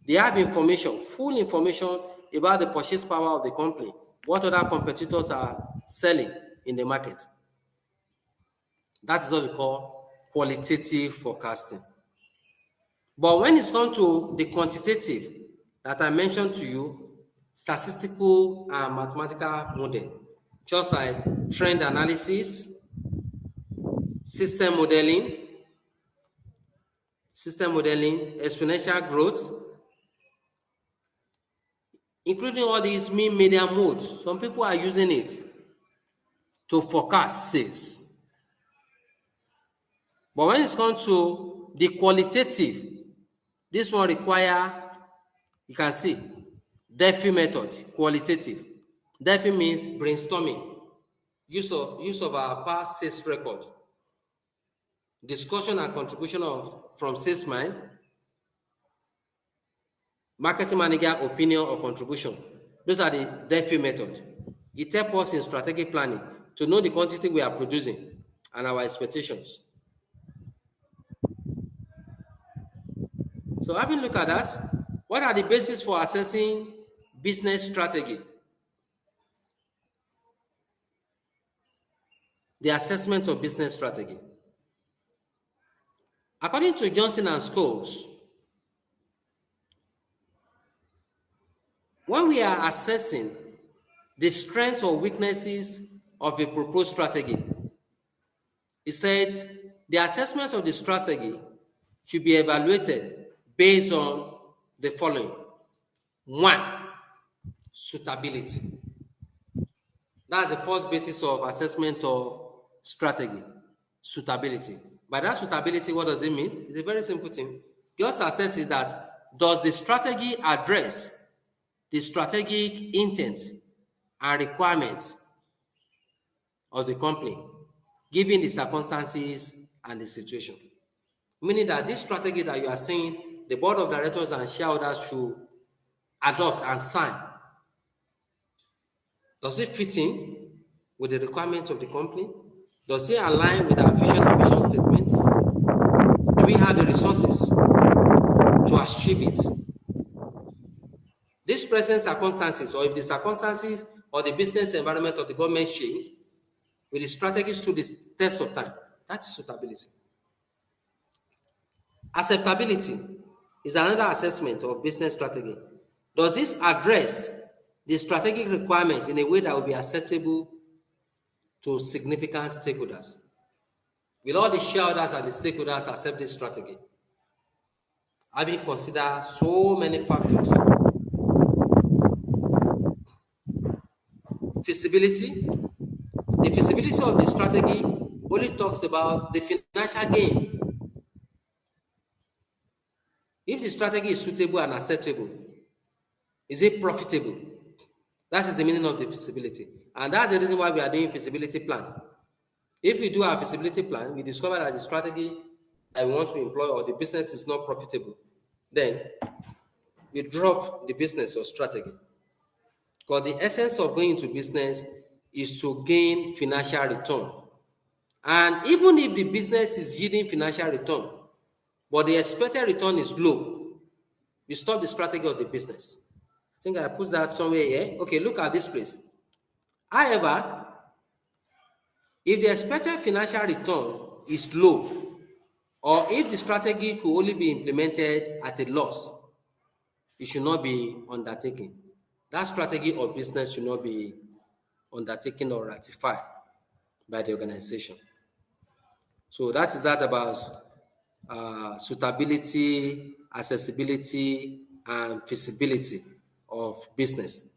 They have information, full information about the purchase power of the company, what other competitors are selling in the market. That is what we call qualitative forecasting. But when it's come to the quantitative that I mentioned to you, statistical and mathematical model, just like trend analysis, system modeling, exponential growth, including all these mean median modes. Some people are using it to forecast sales. But when it's come to the qualitative, this one require, you can see, DEFI method, qualitative. DEFI means brainstorming, use of our past sales record, discussion and contribution from salesman, marketing manager opinion or contribution. Those are the DEFI method. It helps us in strategic planning to know the quantity we are producing and our expectations. So having looked at that, what are the basis for assessing business strategy? The assessment of business strategy. According to Johnson and Scholes, when we are assessing the strengths or weaknesses of a proposed strategy, he said the assessment of the strategy should be evaluated based on the following. One, suitability. That's the first basis of assessment of strategy, suitability. By that suitability, what does it mean? It's a very simple thing. Just assess is that, does the strategy address the strategic intent and requirements of the company, given the circumstances and the situation? Meaning that this strategy that you are saying the board of directors and shareholders should adopt and sign, does it fit in with the requirements of the company? Does it align with our vision and mission statement? Do we have the resources to achieve it? These present circumstances, or if the circumstances or the business environment of the government change, will the strategy stood the test of time? That's suitability. Acceptability is another assessment of business strategy. Does this address the strategic requirements in a way that will be acceptable to significant stakeholders? Will all the shareholders and the stakeholders accept this strategy? Having considered so many factors. Feasibility. The feasibility of the strategy only talks about the financial gain. If the strategy is suitable and acceptable, is it profitable? That is the meaning of the feasibility. And that's the reason why we are doing feasibility plan. If we do our feasibility plan, we discover that the strategy that we want to employ or the business is not profitable, then we drop the business or strategy. Because the essence of going into business is to gain financial return. And even if the business is yielding financial return, but the expected return is low, we stop the strategy of the business. I think I put that somewhere here. Okay, look at this place. However, if the expected financial return is low, or if the strategy could only be implemented at a loss, it should not be undertaken. That strategy or business should not be undertaken or ratified by the organization. So that is that about suitability, accessibility, and feasibility of business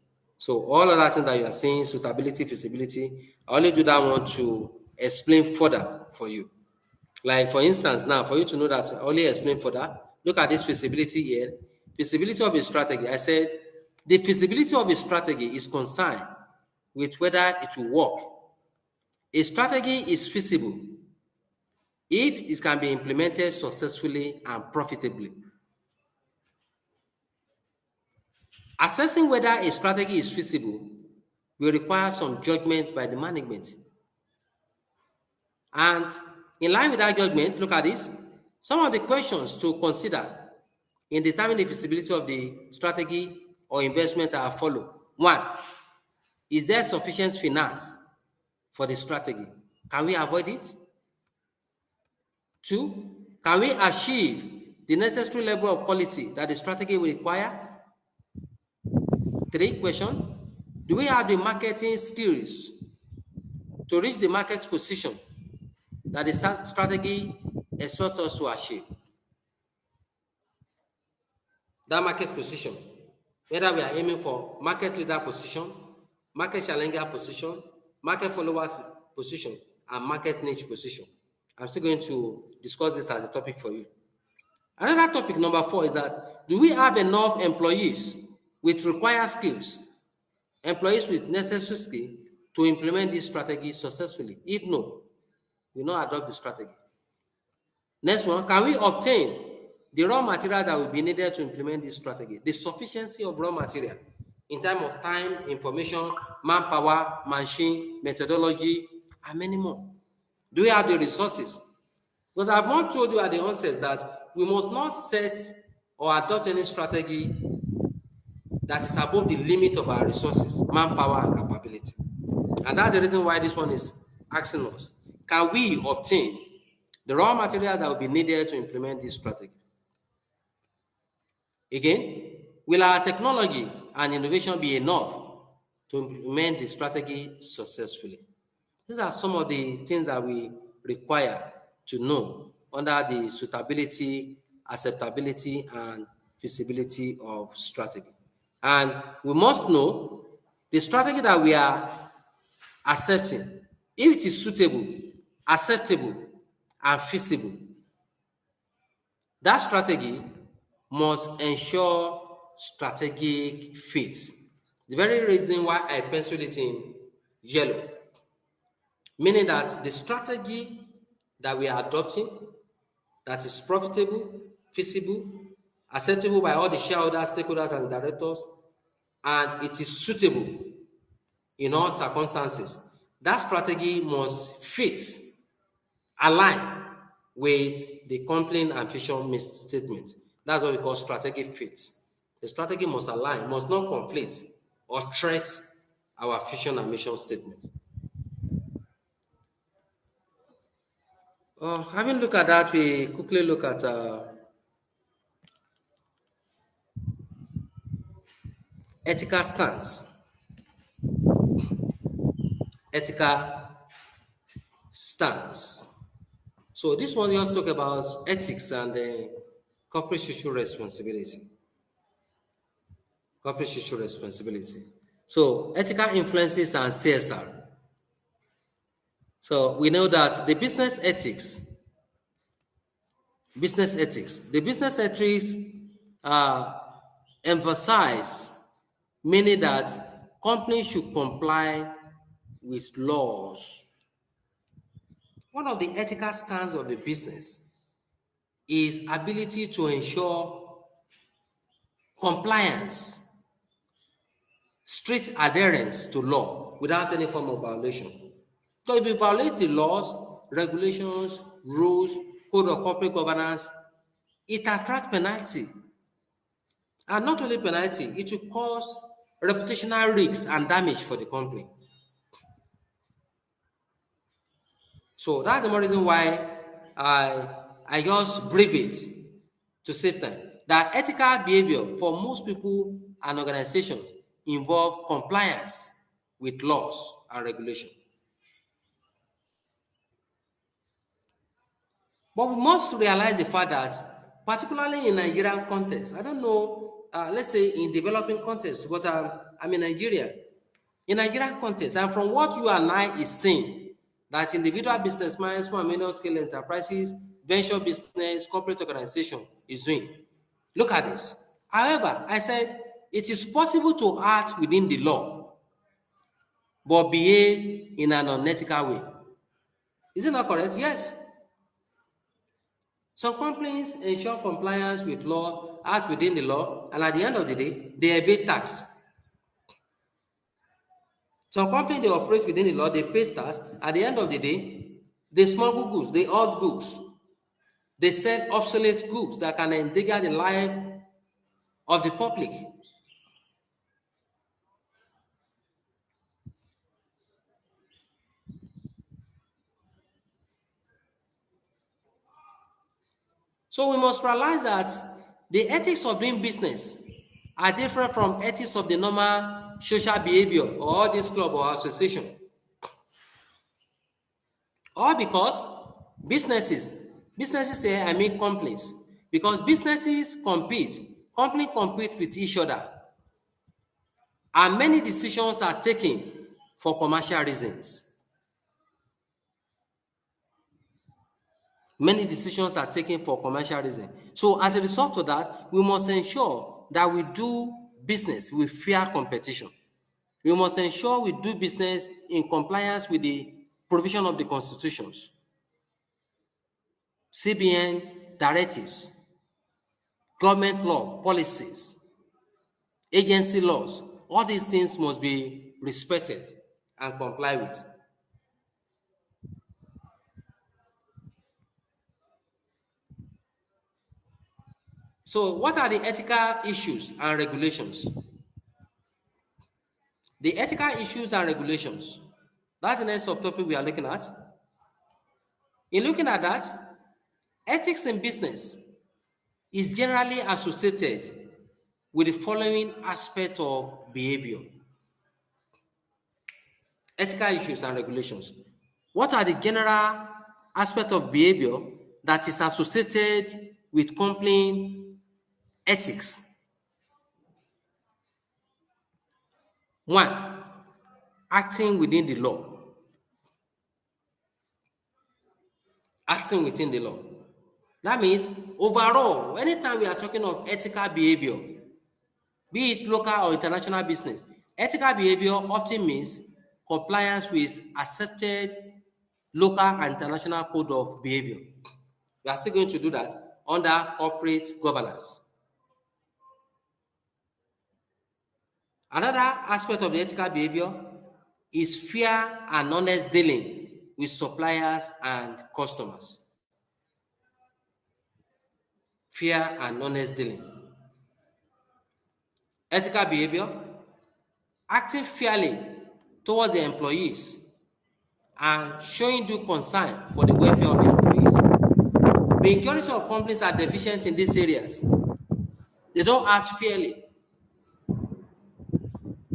So all of that thing that you are saying, suitability, feasibility, I only do that one to explain further for you. Like for instance, now for you to know that I only explain further, look at this feasibility here. Feasibility of a strategy. I said the feasibility of a strategy is concerned with whether it will work. A strategy is feasible if it can be implemented successfully and profitably. Assessing whether a strategy is feasible will require some judgment by the management. And in line with that judgment, look at this. Some of the questions to consider in determining the feasibility of the strategy or investment are follow. One, is there sufficient finance for the strategy? Can we avoid it? Two, can we achieve the necessary level of quality that the strategy will require? Three, question, do we have the marketing skills to reach the market position that the strategy expects us to achieve? That market position, whether we are aiming for market leader position, market challenger position, market followers position, and market niche position. I'm still going to discuss this as a topic for you. Another topic, number 4, is that do we have enough employees with required skills, employees with necessary skill to implement this strategy successfully? If no, we will not adopt the strategy. Next one, can we obtain the raw material that will be needed to implement this strategy? The sufficiency of raw material in terms of time, information, manpower, machine, methodology, and many more. Do we have the resources? Because I've not told you at the onset that we must not set or adopt any strategy that is above the limit of our resources, manpower, and capability. And that's the reason why this one is asking us, can we obtain the raw material that will be needed to implement this strategy? Again, will our technology and innovation be enough to implement the strategy successfully? These are some of the things that we require to know under the suitability, acceptability, and feasibility of strategy. And we must know the strategy that we are accepting, if it is suitable, acceptable, and feasible. That strategy must ensure strategic fit. The very reason why I penciled it in yellow, meaning that the strategy that we are adopting that is profitable, feasible, acceptable by all the shareholders, stakeholders, and directors, and it is suitable in all circumstances. That strategy must fit, align with the company and vision statement. That's what we call strategic fit. The strategy must align, must not conflict or threat our vision and mission statement. Having looked at that, we quickly look at ethical stance. Ethical stance. So this one just talk about ethics and corporate social responsibility. Corporate social responsibility. So ethical influences and CSR. So we know that the business ethics, the business ethics emphasize meaning that companies should comply with laws. One of the ethical stands of the business is ability to ensure compliance, strict adherence to law without any form of violation. So if you violate the laws, regulations, rules, code of corporate governance, it attracts penalty. And not only penalty, it will cause reputational risks and damage for the company. So that's the more reason why I just brief it to save time. That ethical behavior for most people and organizations involve compliance with laws and regulation. But we must realize the fact that, particularly in Nigerian context, I don't know, let's say in developing context, but I'm in Nigeria. in Nigerian context, and from what you and I is saying, that individual businessmen, small and medium scale enterprises, venture business, corporate organization is doing. Look at this. However, I said it is possible to act within the law, but behave in an unethical way. Is it not correct? Yes. Some companies ensure compliance with law, act within the law, and at the end of the day, they evade tax. Some companies, they operate within the law, they pay tax. At the end of the day, they smuggle goods, they hoard goods. They sell obsolete goods that can endanger the life of the public. So we must realize that the ethics of doing business are different from ethics of the normal social behavior or all this club or association. Or because businesses here, I mean companies, because companies compete with each other, and many decisions are taken for commercial reasons. Many decisions are taken for commercial reasons. So as a result of that, we must ensure that we do business with fair competition. We must ensure we do business in compliance with the provision of the constitutions, CBN directives, government law, policies, agency laws. All these things must be respected and complied with. So what are the ethical issues and regulations? The ethical issues and regulations. That's the next subtopic we are looking at. In looking at that, ethics in business is generally associated with the following aspect of behavior. Ethical issues and regulations. What are the general aspects of behavior that is associated with company ethics? One, acting within the law. Acting within the law. That means overall, anytime we are talking of ethical behavior, be it local or international business, ethical behavior often means compliance with accepted local and international code of behavior. We are still going to do that under corporate governance. Another aspect of the ethical behavior is fair and honest dealing with suppliers and customers. Fair and honest dealing. Ethical behavior, acting fairly towards the employees and showing due concern for the welfare of the employees. Majority of companies are deficient in these areas. They don't act fairly.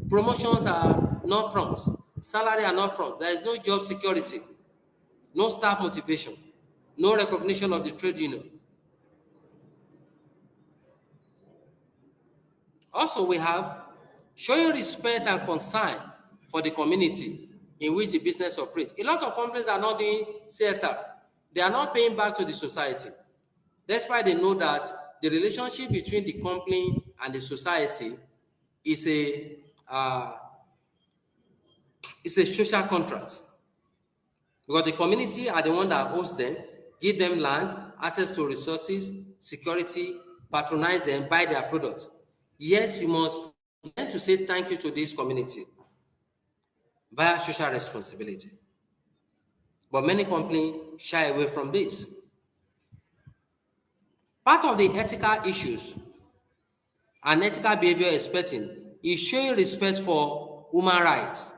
Promotions are not prompt. Salary are not prompt. There is no job security, no staff motivation, no recognition of the trade union. Also, we have showing respect and concern for the community in which the business operates. A lot of companies are not doing CSR. They are not paying back to the society. That's why they know that the relationship between the company and the society is uh, a social contract. Because the community are the one that hosts them, give them land, access to resources, security, patronize them, buy their products. Yes, you must learn to say thank you to this community via social responsibility. But many companies shy away from this. Part of the ethical issues and ethical behavior expecting is showing respect for human rights.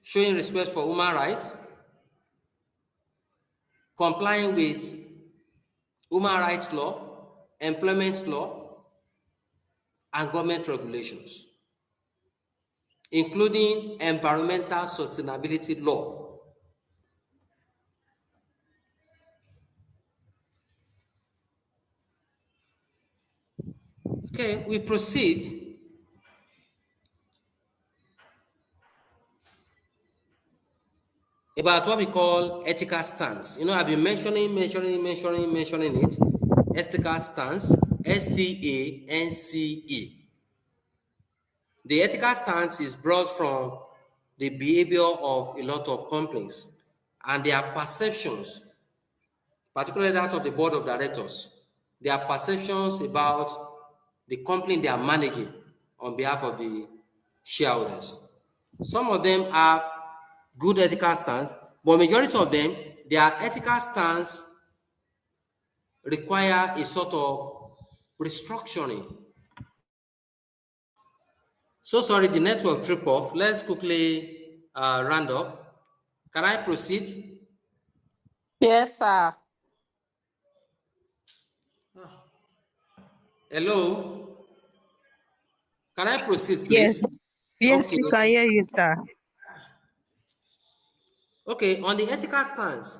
Showing respect for human rights, complying with human rights law, employment law, and government regulations, including environmental sustainability law. Okay, we proceed about what we call ethical stance. I've been mentioning it. Ethical stance, STANCE. The ethical stance is brought from the behavior of a lot of companies and their perceptions, particularly that of the board of directors, their perceptions about the company they are managing on behalf of the shareholders. Some of them have good ethical stance, but majority of them, their ethical stance require a sort of restructuring. So sorry, the network trip off. Let's quickly round up. Can I proceed? Yes, sir. Hello? Can I proceed, Yes. please? Yes, Okay. we can hear you, sir. Okay, on the ethical stance,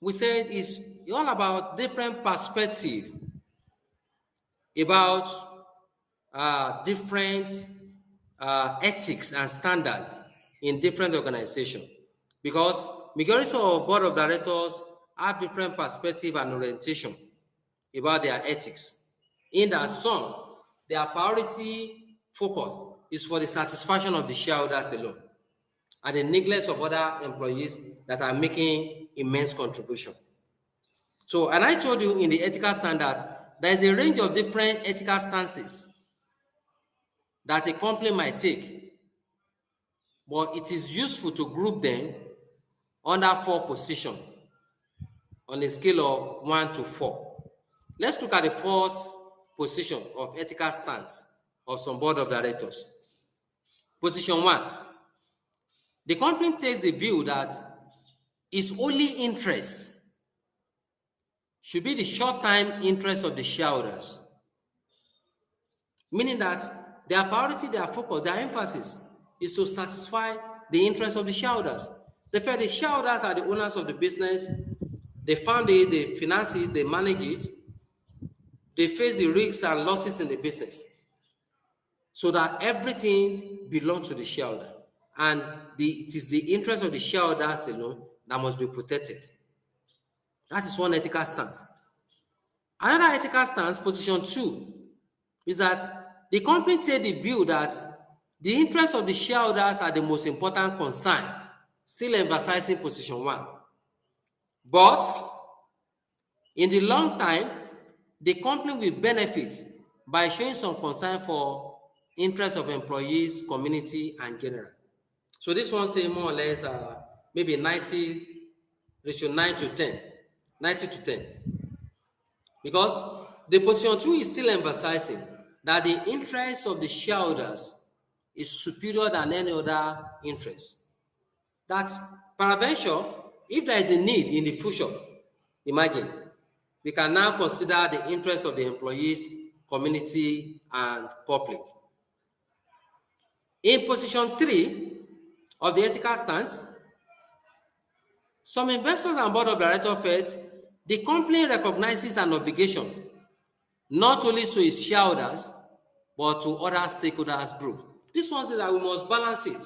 we said it's all about different perspective about different ethics and standard in different organizations, because majority of board of directors have different perspective and orientation about their ethics. In that some, their priority focus is for the satisfaction of the shareholders alone and the neglect of other employees that are making immense contribution. So, and I told you in the ethical standard, there is a range of different ethical stances that a company might take, but it is useful to group them under 4 positions on a scale of 1 to 4. Let's look at the first position of ethical stance of some board of directors. Position 1, the company takes the view that its only interest should be the short-term interest of the shareholders, meaning that their priority, their focus, their emphasis is to satisfy the interest of the shareholders. They feel the shareholders are the owners of the business, they found it, they finance it, they manage it, they face the risks and losses in the business, so that everything belongs to the shareholder. And it is the interest of the shareholders alone that must be protected. That is one ethical stance. Another ethical stance, position 2, is that the company take the view that the interests of the shareholders are the most important concern, still emphasizing position 1. But in the long time, the company will benefit by showing some concern for interests of employees, community, and general. So this one say more or less maybe 90 ratio 9 to 10, 90 to 10. Because the position 2 is still emphasizing that the interest of the shareholders is superior than any other interest. That peradventure, if there is a need in the future, imagine, we can now consider the interest of the employees, community, and public. In position 3 of the ethical stance, some investors and board of directors felt the company recognizes an obligation not only to its shareholders, but to other stakeholders group. This one says that we must balance it.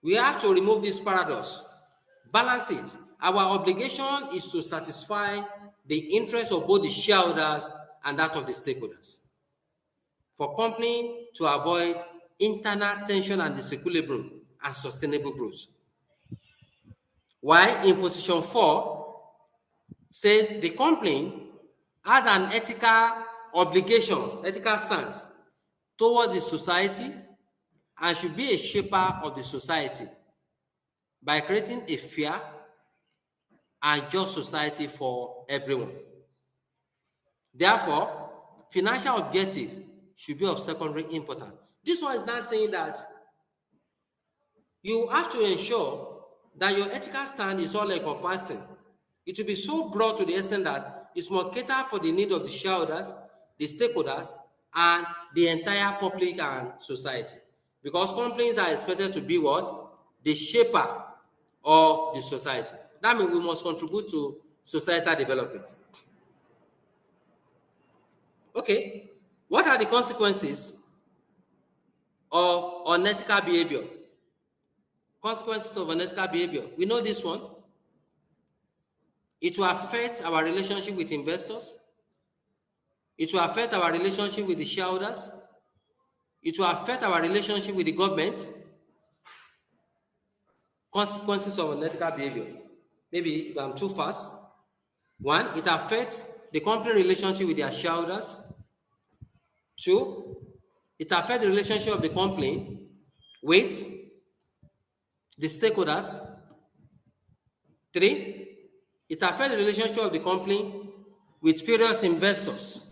We have to remove this paradox, balance it. Our obligation is to satisfy the interests of both the shareholders and that of the stakeholders, for company to avoid internal tension and disequilibrium and sustainable growth. While in position 4 says the company has an ethical obligation, ethical stance towards the society, and should be a shaper of the society by creating a fair and just society for everyone. Therefore, financial objective should be of secondary importance. This one is not saying that you have to ensure that your ethical stand is all encompassing. It will be so broad to the extent that it must cater for the need of the shareholders, the stakeholders, and the entire public and society. Because companies are expected to be what? The shaper of the society. That means we must contribute to societal development. Okay, what are the consequences of unethical behavior? consequences of unethical behavior. We know this one. It will affect our relationship with investors. It will affect our relationship with the shareholders. It will affect our relationship with the government. Consequences of unethical behavior. Maybe if I'm too fast. One, it affects the company relationship with their shareholders. Two, it affects the relationship of the company with the stakeholders. Three, it affects the relationship of the company with various investors.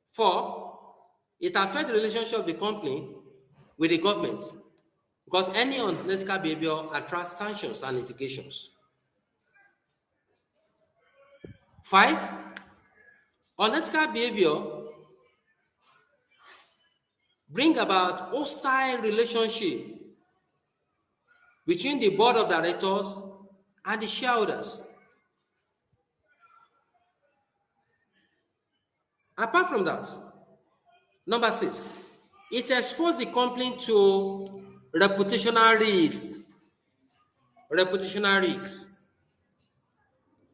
Four, it affects the relationship of the company with the government, because any unethical behavior attracts sanctions and litigations. Five, unethical behavior bring about hostile relationship between the board of directors and the shareholders. Apart from that, number 6, it exposes the company to reputational risks.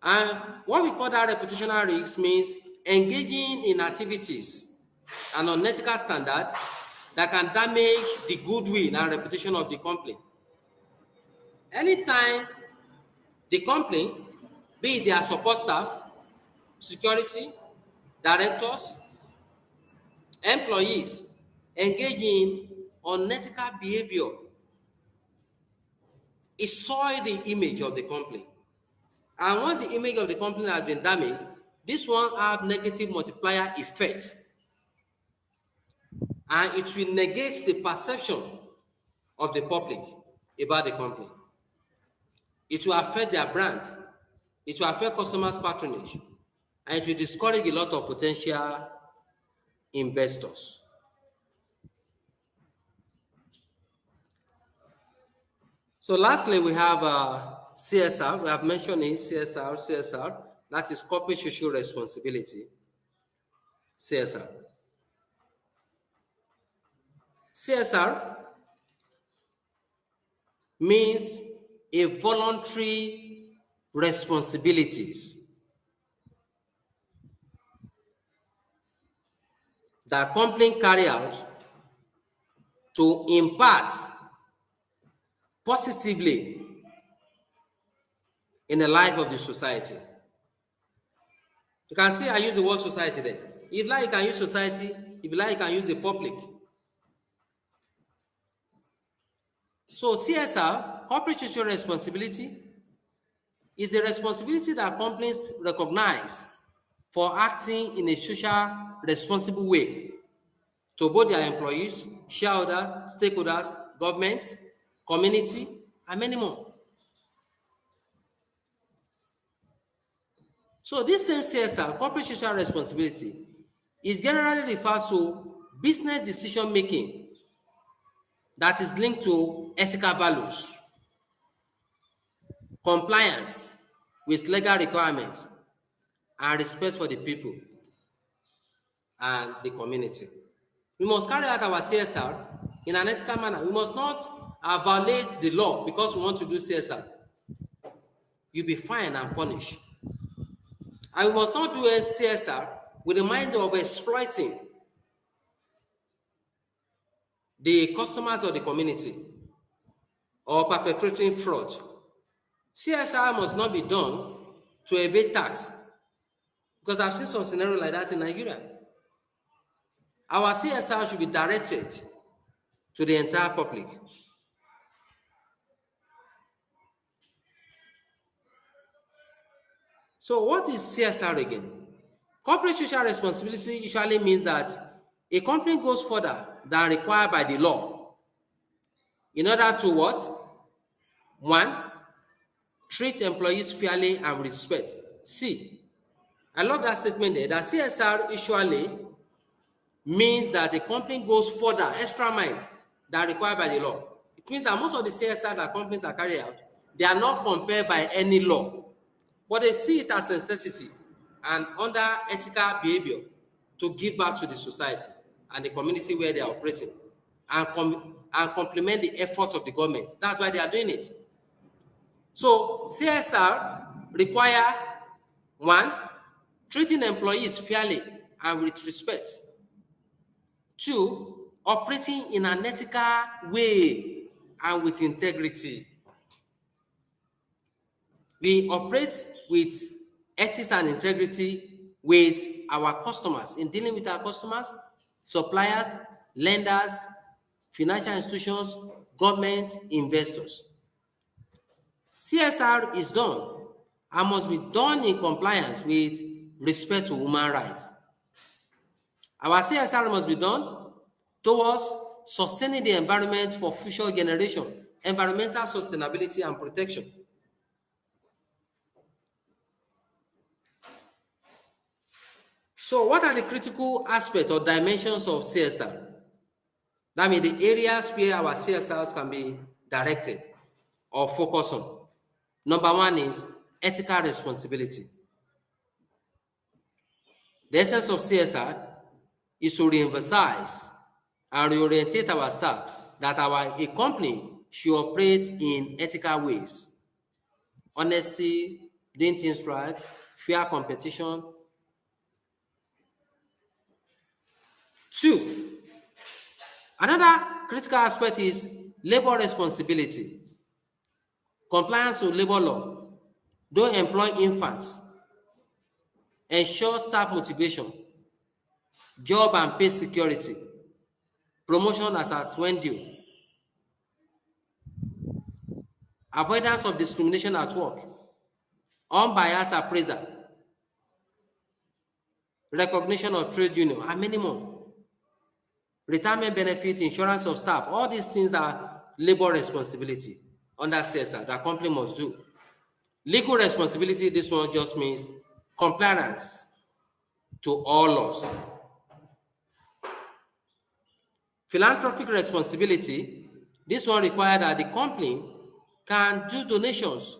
And what we call that reputational risks means engaging in activities and unethical standards that can damage the goodwill and reputation of the company. Anytime the company, be it their support staff, security, directors, employees, engage in unethical behavior, it soils the image of the company. And once the image of the company has been damaged, this one have negative multiplier effects, and it will negate the perception of the public about the company. It will affect their brand. It will affect customers' patronage, and it will discourage a lot of potential investors. So lastly, we have CSR. We have mentioned in CSR, that is corporate social responsibility. CSR. CSR means a voluntary responsibilities that company carry out to impact positively in the life of the society. You can see I use the word society there. If you like, you can use society. If you like, you can use the public. So CSR, corporate social responsibility, is a responsibility that companies recognize for acting in a social responsible way to both their employees, shareholders, stakeholders, government, community, and many more. So this same CSR, corporate social responsibility, is generally refers to business decision making that is linked to ethical values, compliance with legal requirements, and respect for the people and the community. We must carry out our CSR in an ethical manner. We must not violate the law because we want to do CSR. You'll be fined and punished. And we must not do a CSR with the mind of exploiting the customers of the community or perpetrating fraud. CSR must not be done to evade tax, because I've seen some scenarios like that in Nigeria. Our CSR should be directed to the entire public. So what is CSR again? Corporate social responsibility usually means that a company goes further than required by the law in order to what? One, treat employees fairly and with respect. C, I love that statement there, that CSR usually means that a company goes further, extra mile, than required by the law. It means that most of the CSR that companies are carrying out, they are not compelled by any law, but they see it as a necessity and under ethical behavior to give back to the society and the community where they are operating. and complement the effort of the government. That's why they are doing it. So CSR require one, treating employees fairly and with respect. Two, operating in an ethical way and with integrity. We operate with ethics and integrity with our customers, in dealing with our customers, suppliers, lenders, financial institutions, government, investors. CSR is done and must be done in compliance with respect to human rights. Our CSR must be done towards sustaining the environment for future generation, environmental sustainability and protection. So what are the critical aspects or dimensions of CSR? That means the areas where our CSRs can be directed or focused on. Number one is ethical responsibility. The essence of CSR is to re-emphasize and reorientate our staff that a company should operate in ethical ways. Honesty, doing things right, fair competition. Two, another critical aspect is labor responsibility. Compliance with labor law. Don't employ infants. Ensure staff motivation. Job and pay security. Promotion as at when due. Avoidance of discrimination at work. Unbiased appraisal. Recognition of trade union, and many more. Retirement benefit, insurance of staff, all these things are labor responsibility under CSR that company must do. Legal responsibility, this one just means compliance to all laws. Philanthropic responsibility, this one requires that the company can do donations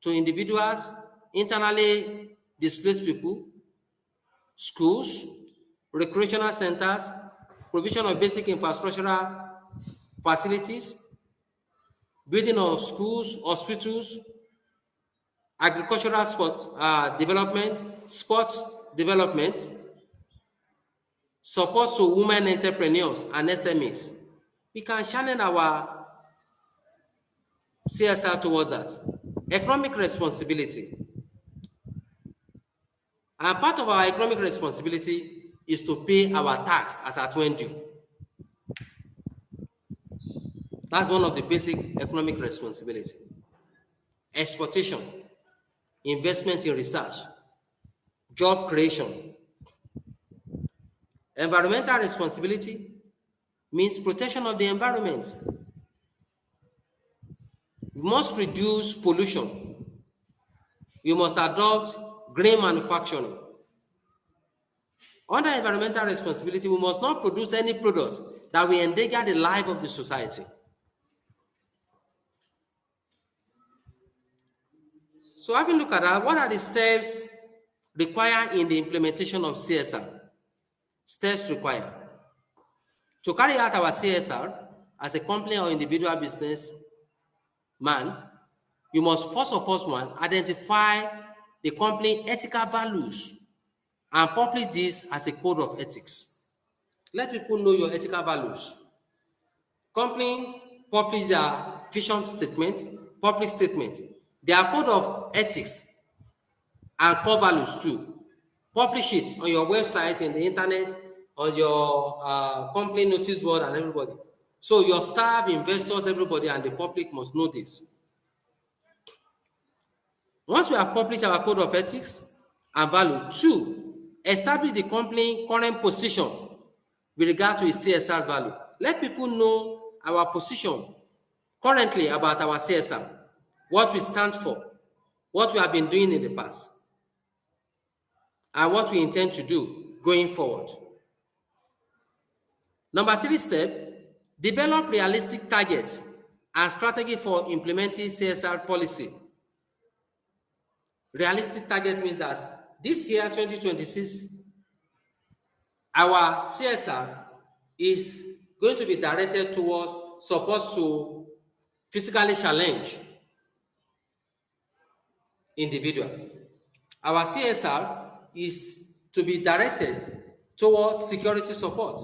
to individuals, internally displaced people, schools, recreational centers, provision of basic infrastructural facilities, building of schools, hospitals, agricultural development, sports development, support to women entrepreneurs and SMEs. We can channel our CSR towards that. Economic responsibility. And part of our economic responsibility is to pay our tax as at when due. That's one of the basic economic responsibility. Exportation, investment in research, job creation. Environmental responsibility means protection of the environment. We must reduce pollution. We must adopt green manufacturing. Under environmental responsibility, we must not produce any product that will endanger the life of the society. So having looked at that, what are the steps required in the implementation of CSR? Steps required. To carry out our CSR as a company or individual business man, you must first of all, identify the company ethical values and publish this as a code of ethics. Let people know your ethical values. Company publish their vision statement, public statement, their code of ethics and core values too. Publish it on your website, in the internet, on your company notice board and everybody. So your staff, investors, everybody, and the public must know this. Once we have published our code of ethics and value, two, establish the company current position with regard to its CSR value. Let people know our position currently about our CSR, what we stand for, what we have been doing in the past, and what we intend to do going forward. Number three step, develop realistic targets and strategy for implementing CSR policy. Realistic target means that this year, 2026, our CSR is going to be directed towards support to physically challenged individual. Our CSR is to be directed towards security support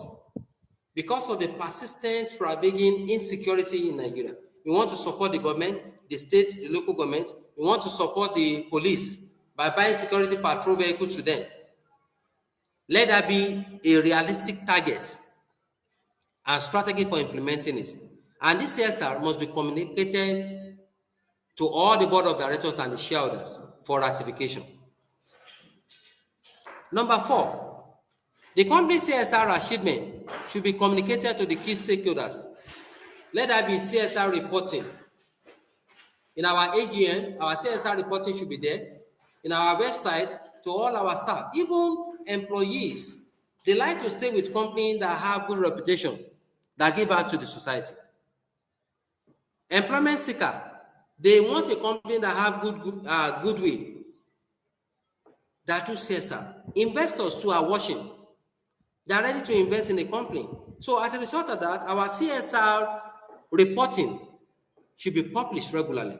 because of the persistent ravaging insecurity in Nigeria. We want to support the government, the state, the local government. We want to support the police by buying security patrol vehicles to them. Let that be a realistic target and strategy for implementing it. And this CSR must be communicated to all the board of directors and the shareholders for ratification. Number 4, the company CSR achievement should be communicated to the key stakeholders. Let that be CSR reporting. In our AGM, our CSR reporting should be there. In our website, to all our staff, even employees, they like to stay with companies that have good reputation, that give back to the society. Employment seeker, they want a company that have goodwill, that do CSR. Investors too are watching. They are ready to invest in a company. So as a result of that, our CSR reporting should be published regularly.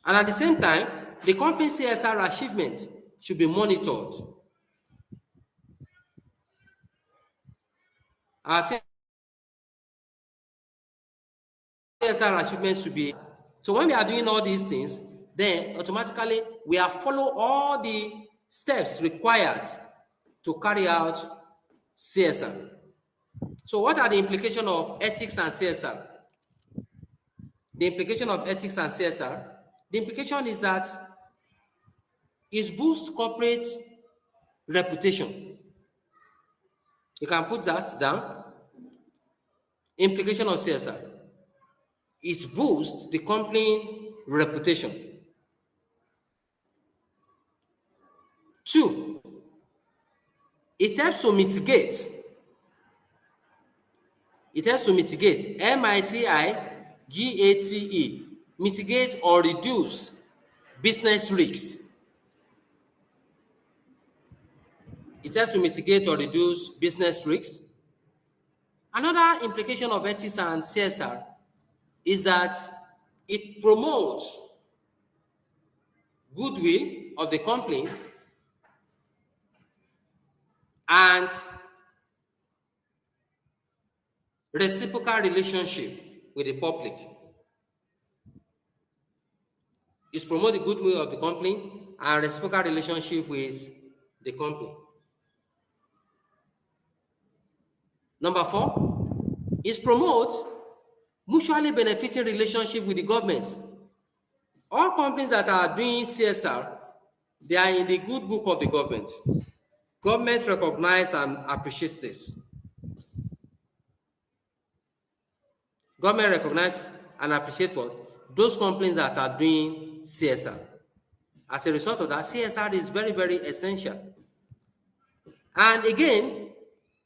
And at the same time, the company CSR achievement should be monitored. Our CSR achievement should be. So when we are doing all these things, then automatically we have followed all the steps required to carry out CSR. So what are the implications of ethics and CSR? The implication of ethics and CSR, the implication is that it boosts corporate reputation. You can put that down. Implication of CSR, it boosts the company reputation. 2, it helps to mitigate. It helps to mitigate, MITIGATE, mitigate or reduce business risks. It helps to mitigate or reduce business risks. Another implication of ethics and CSR is that it promotes goodwill of the company and reciprocal relationship with the public. It promotes the goodwill of the company and reciprocal relationship with the company. Number 4, it promotes mutually benefiting relationship with the government. All companies that are doing CSR, they are in the good book of the government. Government recognize and appreciates this. Government recognize and appreciate what? Those companies that are doing CSR. As a result of that, CSR is very, very essential. And again,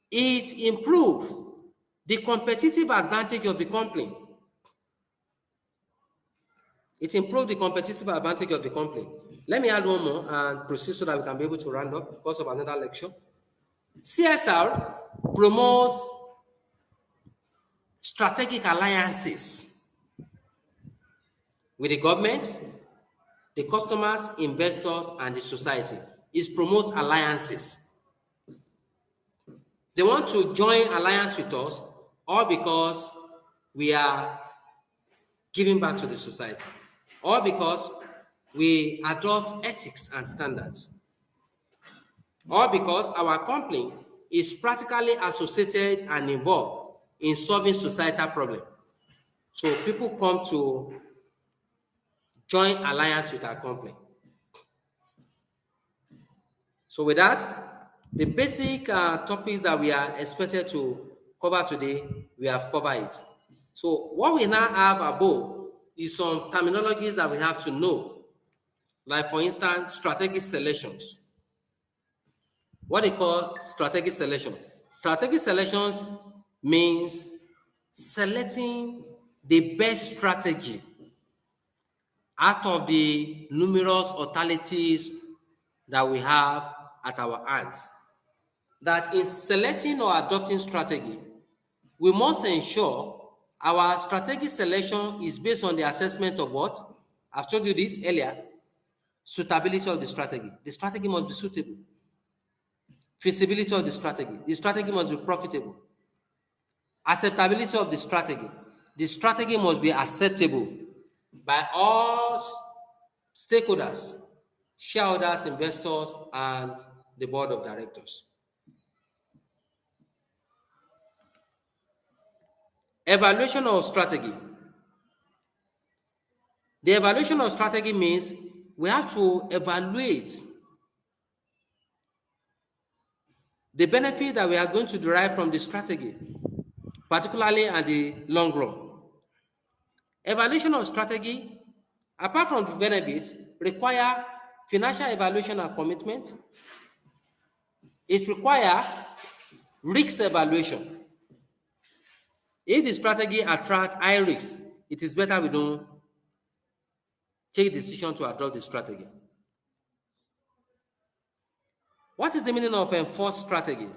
it improves the competitive advantage of the company. It improves the competitive advantage of the company. Let me add one more and proceed so that we can be able to round up because of another lecture. CSR promotes strategic alliances with the government, the customers, investors, and the society. It promotes alliances. They want to join alliance with us all because we are giving back to the society, or because we adopt ethics and standards, or because our company is practically associated and involved in solving societal problems. So people come to join alliance with our company. So with that, the basic topics that we are expected to cover today, we have covered it. So what we now have above is some terminologies that we have to know. Like for instance, strategic selections. What they call strategic selection. Strategic selections means selecting the best strategy out of the numerous alternatives that we have at our hands. that in selecting or adopting strategy, we must ensure our strategic selection is based on the assessment of what? I've told you this earlier. Suitability of the strategy. The strategy must be suitable. Feasibility of the strategy. The strategy must be profitable. Acceptability of the strategy. The strategy must be acceptable by all stakeholders, shareholders, investors, and the board of directors. Evaluation of strategy. The evaluation of strategy means we have to evaluate the benefit that we are going to derive from the strategy, particularly at the long run. Evaluation of strategy, apart from the benefits, require financial evaluation and commitment. It requires risk evaluation. If the strategy attracts high risk, it is better we don't take the decision to adopt the strategy. What is the meaning of enforced strategy?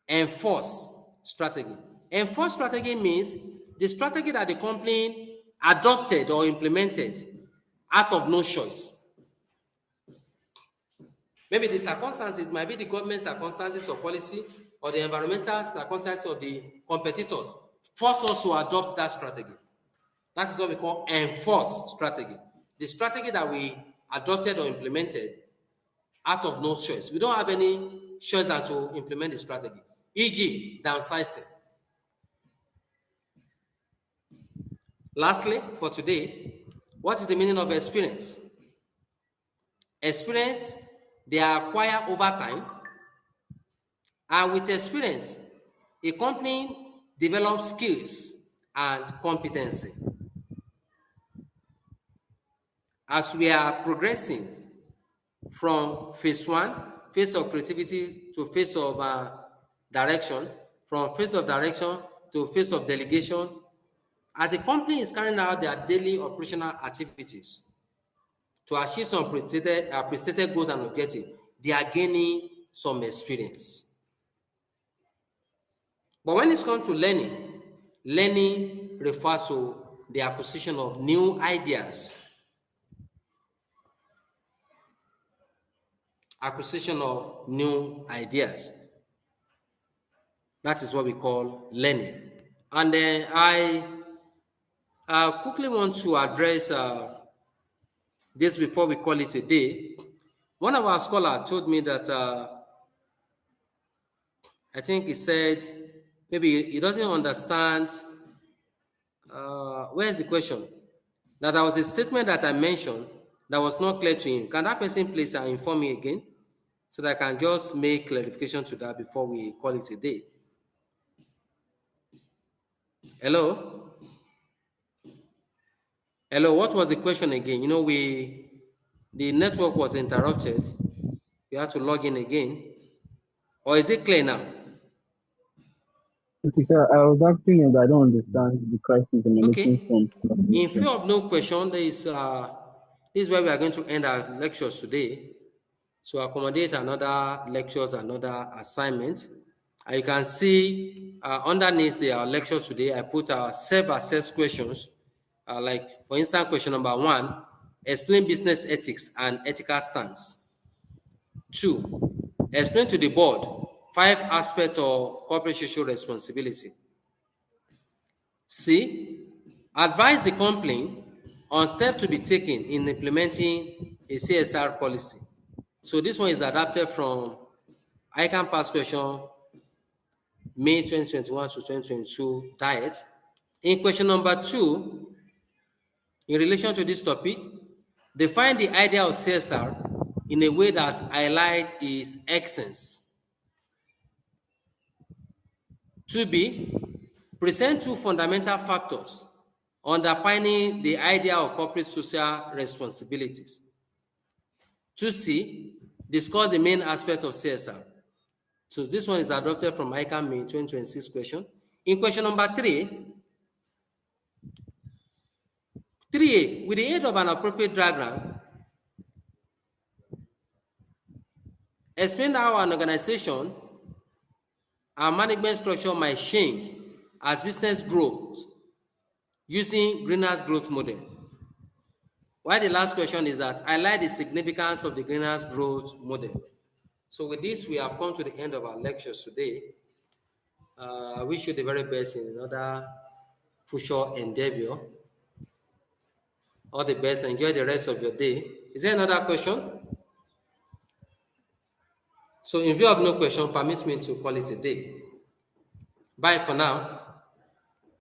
Enforced strategy. Enforced strategy means the strategy that the company adopted or implemented out of no choice. Maybe the circumstances might be the government circumstances or policy or the environmental circumstances of the competitors force us to adopt that strategy. That is what we call enforced strategy. The strategy that we adopted or implemented out of no choice. We don't have any choice than to implement the strategy. E.g., downsizing. Lastly, for today, what is the meaning of experience? Experience, they are acquired over time, and with experience, a company develops skills and competency. As we are progressing from phase one, phase of creativity, to phase of direction, from phase of direction to phase of delegation, as the company is carrying out their daily operational activities to achieve some pre-stated goals and objectives, they are gaining some experience. But when it comes to learning, learning refers to the acquisition of new ideas, acquisition of new ideas. That is what we call learning. And then I quickly want to address this before we call it a day. One of our scholars told me that I think he said maybe he doesn't understand. Where is the question? That there was a statement that I mentioned that was not clear to him. Can that person please inform me again so that I can just make clarification to that before we call it a day? Hello? Hello, what was the question again? You know, the network was interrupted. We had to log in again. Or is it clear now? Okay, sir, I was asking you, but I don't understand the crisis emanating from. In view of no question, this is where we are going to end our lectures today. So accommodate another lectures, another assignment. You can see underneath the lectures today, I put self-assessed questions. Like, for instance, question number 1, explain business ethics and ethical stance. 2, explain to the board 5 aspects of corporate social responsibility. C, advise the company on steps to be taken in implementing a CSR policy. So this one is adapted from ICAN past question May 2021 to 2022 diet. In question number 2, in relation to this topic, define the idea of CSR in a way that highlights its essence. 2B, present 2 fundamental factors underpinning the idea of corporate social responsibilities. 2C, discuss the main aspect of CSR. So this one is adopted from ICAN May 2026 question. In question number 3, 3A, with the aid of an appropriate diagram, explain how an organization our management structure might change as business grows using greenhouse growth model. Why the last question is that highlight the significance of the greenhouse growth model. So with this, we have come to the end of our lectures today. I wish you the very best in another future endeavor. All the best. Enjoy the rest of your day. Is there another question? So in view of no question, permit me to call it a day. Bye for now.